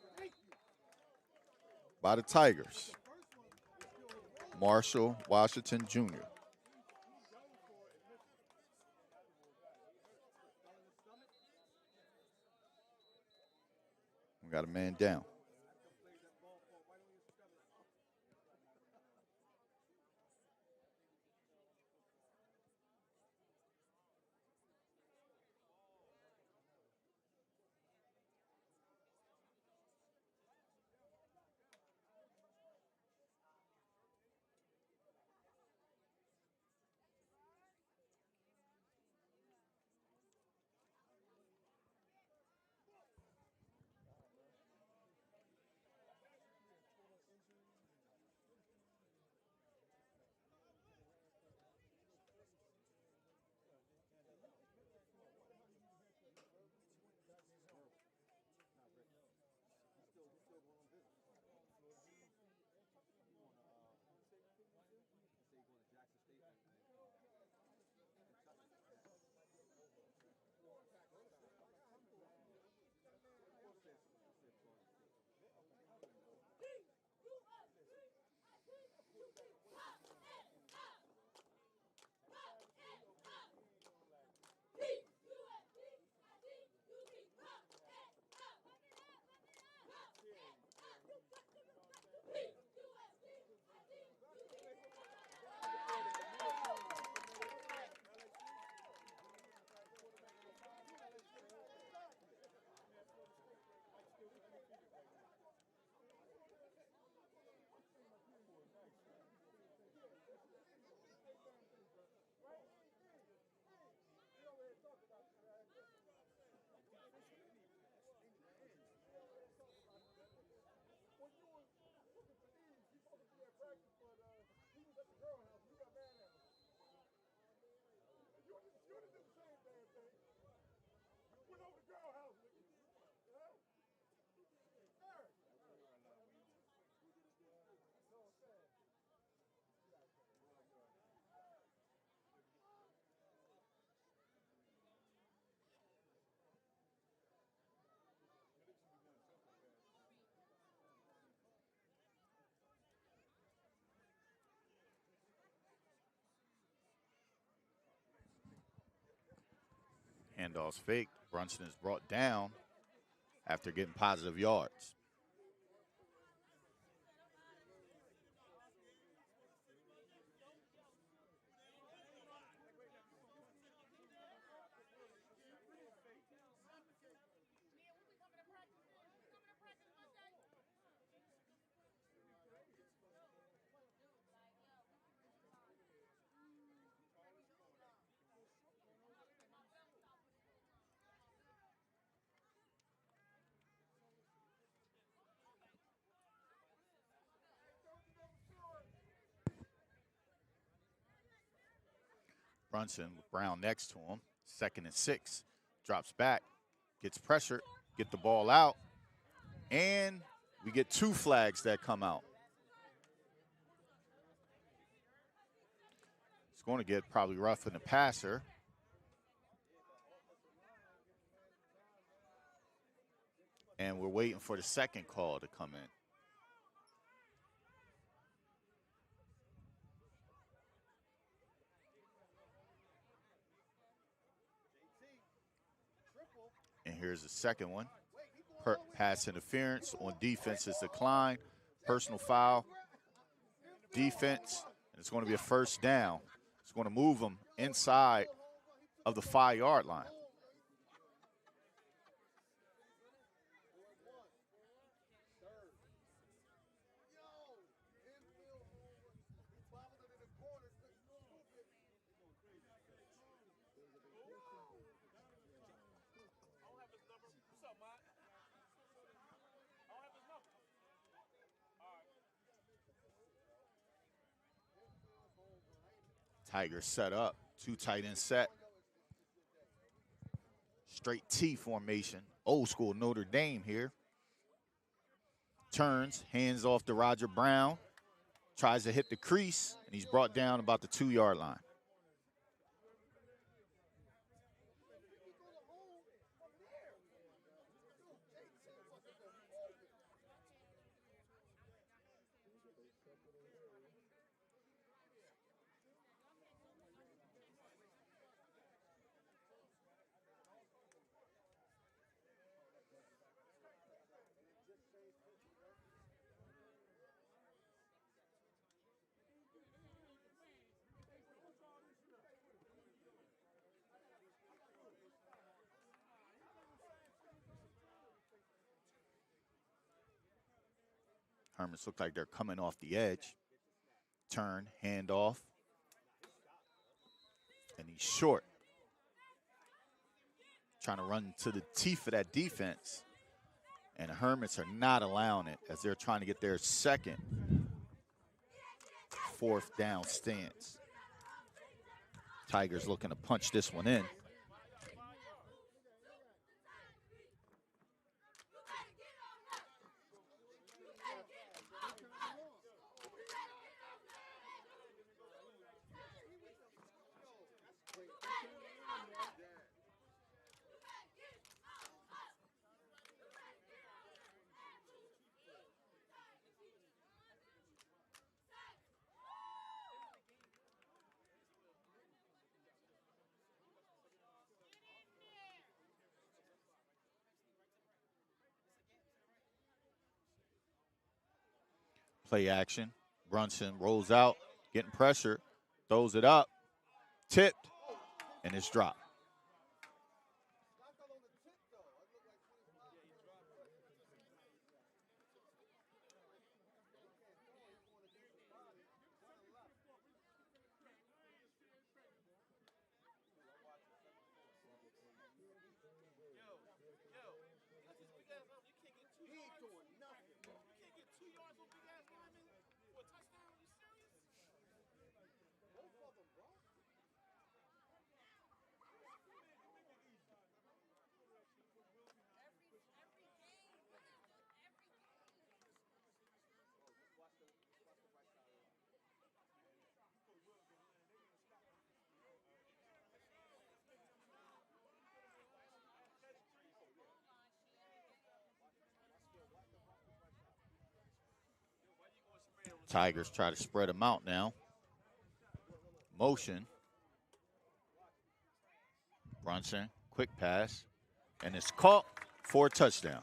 by the Tigers. Marshall Washington Jr. We got a man down. Handoff's fake. Brunson is brought down after getting positive yards. Brunson with Brown next to him. 2nd and 6. Drops back, gets pressured, get the ball out, and we get 2 flags that come out. It's going to get probably rough in the passer. And we're waiting for the second call to come in. And here's the second one. Pass interference on defense is declined. Personal foul. Defense. And it's going to be a first down. It's going to move them inside of the 5-yard line. Tigers set up. 2 tight end set. Straight T formation. Old school Notre Dame here. Turns, hands off to Roger Brown. Tries to hit the crease, and he's brought down about the 2-yard line. Hermits look like they're coming off the edge. Turn, handoff. And he's short. Trying to run to the teeth of that defense. And the Hermits are not allowing it as they're trying to get their second 4th down stance. Tigers looking to punch this one in. Play action. Brunson rolls out, getting pressure, throws it up, tipped, and it's dropped. Tigers try to spread them out now. Motion. Brunson, quick pass, and it's caught for a touchdown.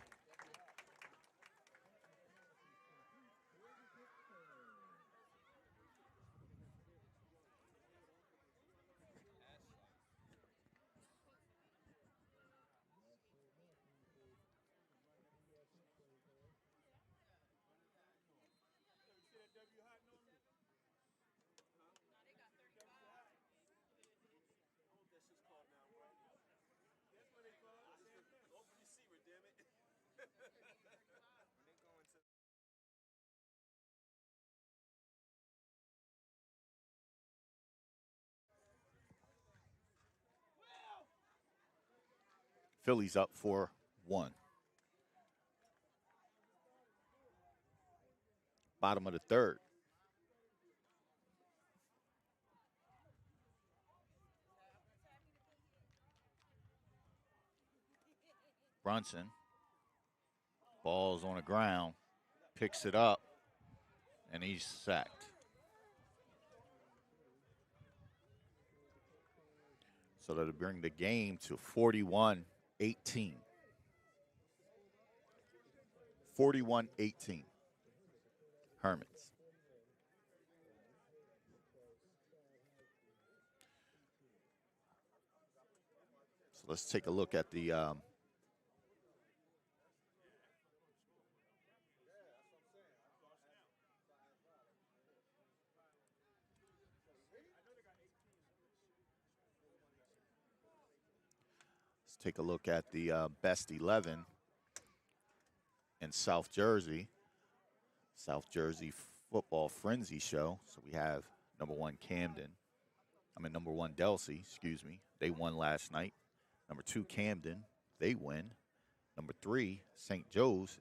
Phillies up 4-1. Bottom of the third. Brunson. Ball's on the ground. Picks it up, and he's sacked. So that'll bring the game to 41-18. 41-18. Hermits. So let's take a look at the best 11 in South Jersey. South Jersey Football Frenzy Show. So we have number 1 number 1 Delsey, excuse me. They won last night. Number 2 Camden, they win. Number 3 St. Joe's,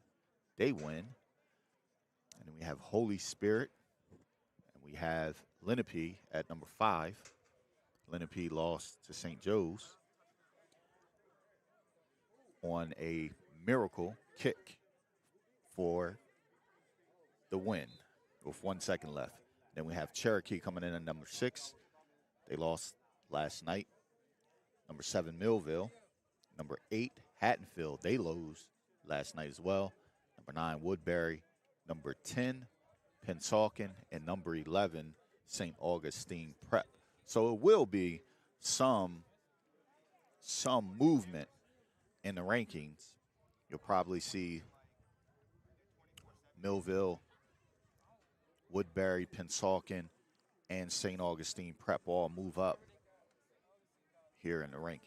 they win. And then we have Holy Spirit, and we have Lenape at number 5. Lenape lost to St. Joe's on a miracle kick for the win with 1 second left. Then we have Cherokee coming in at number 6. They lost last night. Number 7, Millville. Number 8, Hattonfield. They lost last night as well. Number 9, Woodbury. Number 10, Pennsauken. And number 11, St. Augustine Prep. So it will be some movement in the rankings. You'll probably see Millville, Woodbury, Pennsauken, and St. Augustine Prep all move up here in the rankings.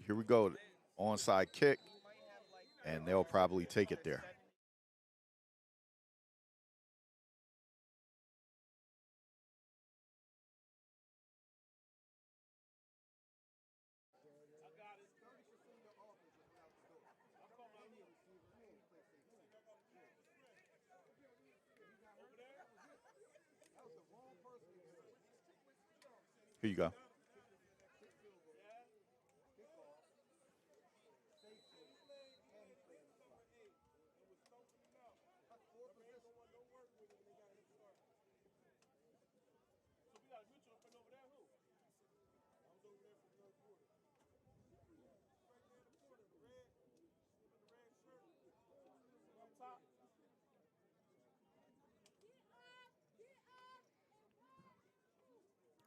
Here we go, onside kick, and they'll probably take it there. Here you go.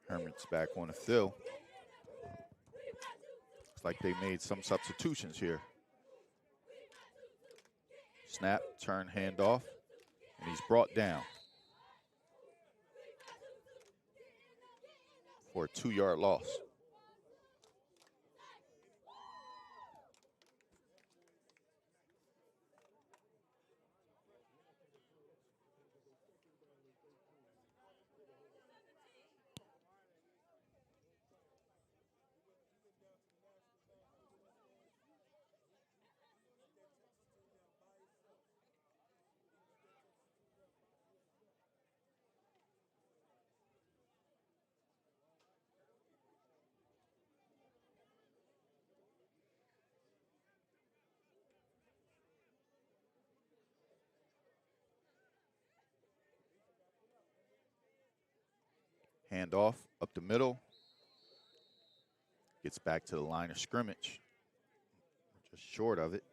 Hermits back on the field. Looks like they made some substitutions here. Snap, turn, handoff, and he's brought down for a 2-yard loss. Handoff up the middle. Gets back to the line of scrimmage. Just short of it.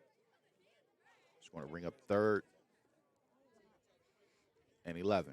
Just going to bring up 3rd and 11.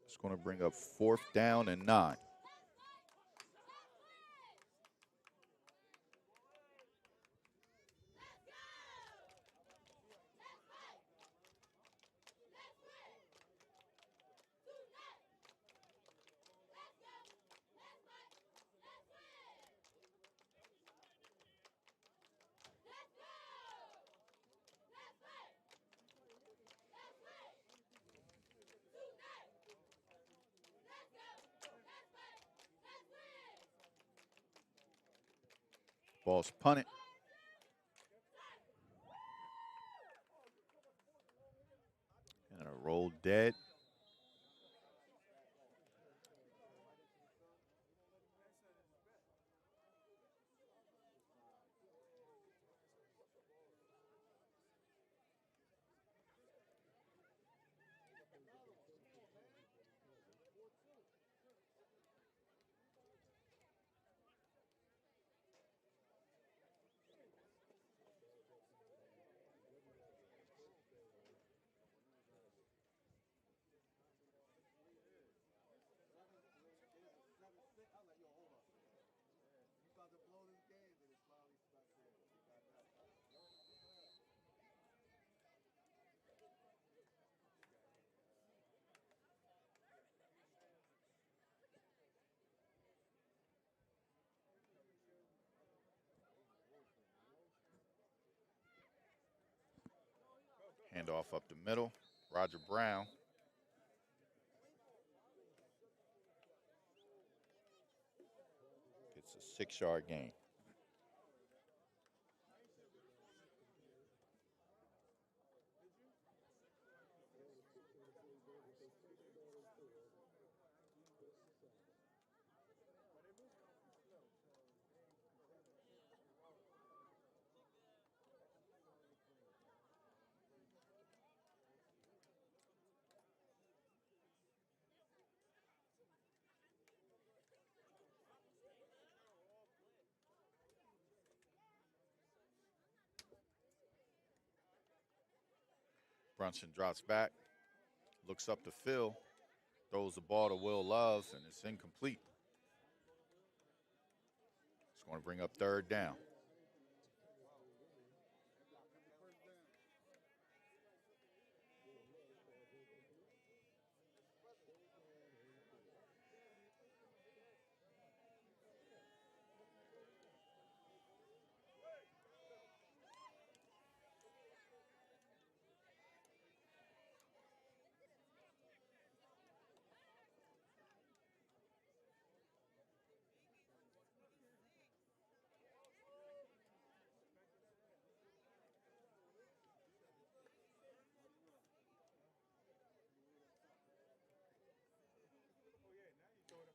It's going to bring up 4th down and 9. Ball's punted. And a roll dead. Handoff up the middle. Roger Brown. Gets a 6-yard gain. Brunson drops back, looks up to Phil, throws the ball to Will Love, and it's incomplete. It's going to bring up 3rd down.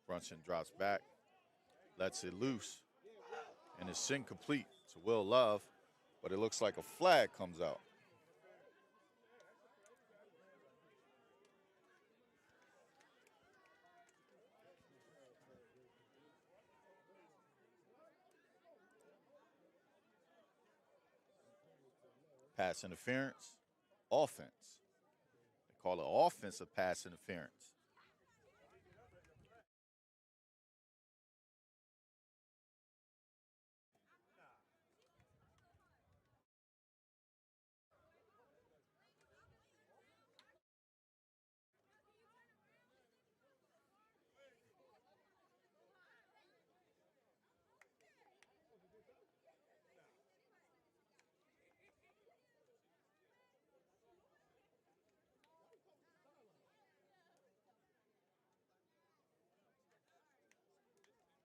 Brunson drops back, lets it loose, and it's incomplete to Will Love, but it looks like a flag comes out. Pass interference, offense. They call it offensive pass interference.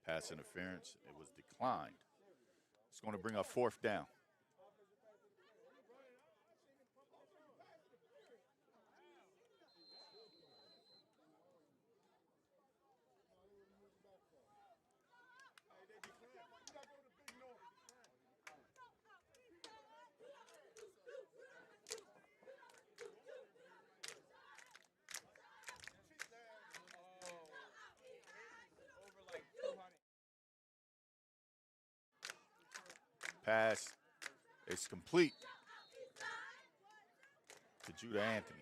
Pass interference. It was declined. It's going to bring up 4th down. Pass is complete to Judah Anthony.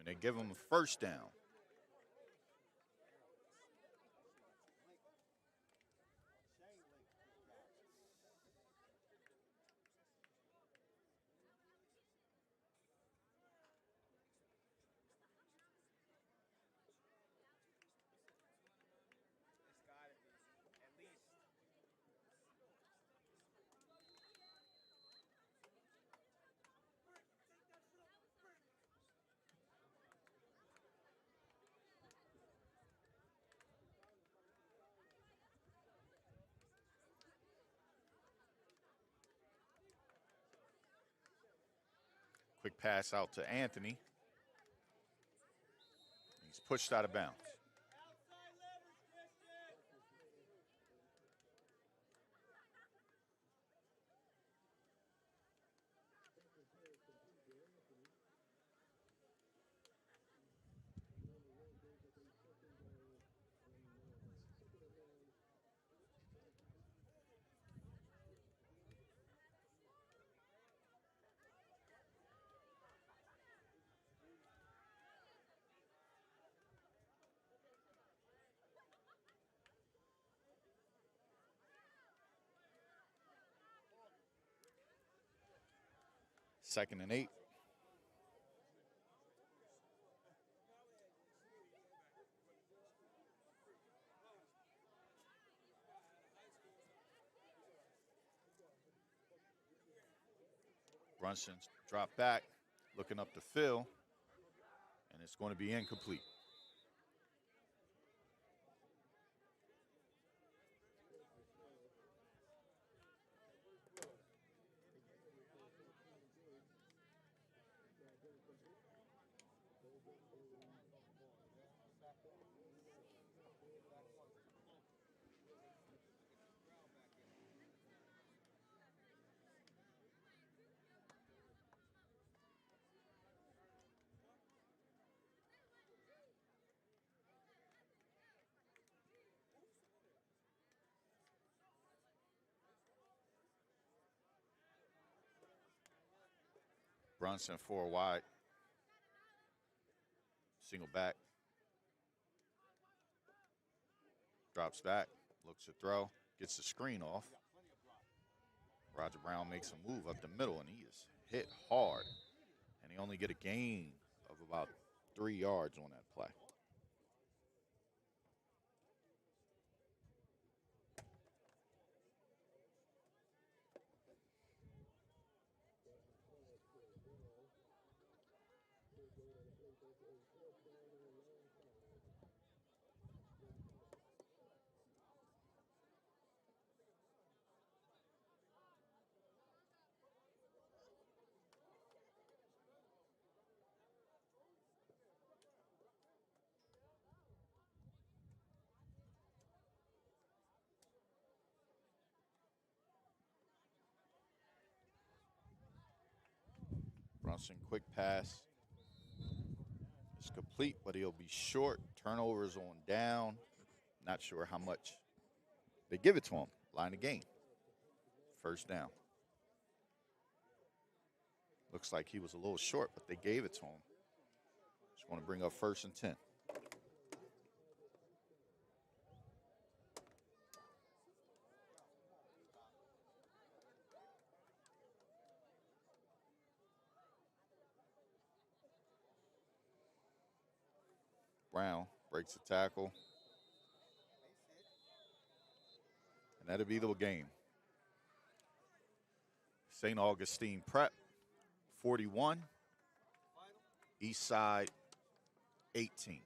And they give him a 1st down. Quick pass out to Anthony. He's pushed out of bounds. Second and 8. Brunson's drop back, looking up the field, and it's going to be incomplete. Brunson 4 wide. Single back. Drops back. Looks to throw. Gets the screen off. Roger Brown makes a move up the middle, and he is hit hard. And he only get a gain of about 3 yards on that play. Brunson, quick pass. It's complete, but he'll be short. Turnovers on down. Not sure how much they give it to him. Line of game. 1st down. Looks like he was a little short, but they gave it to him. Just want to bring up 1st and 10. Brown breaks the tackle. And that'll be the game. St. Augustine Prep, 41. Eastside, 18.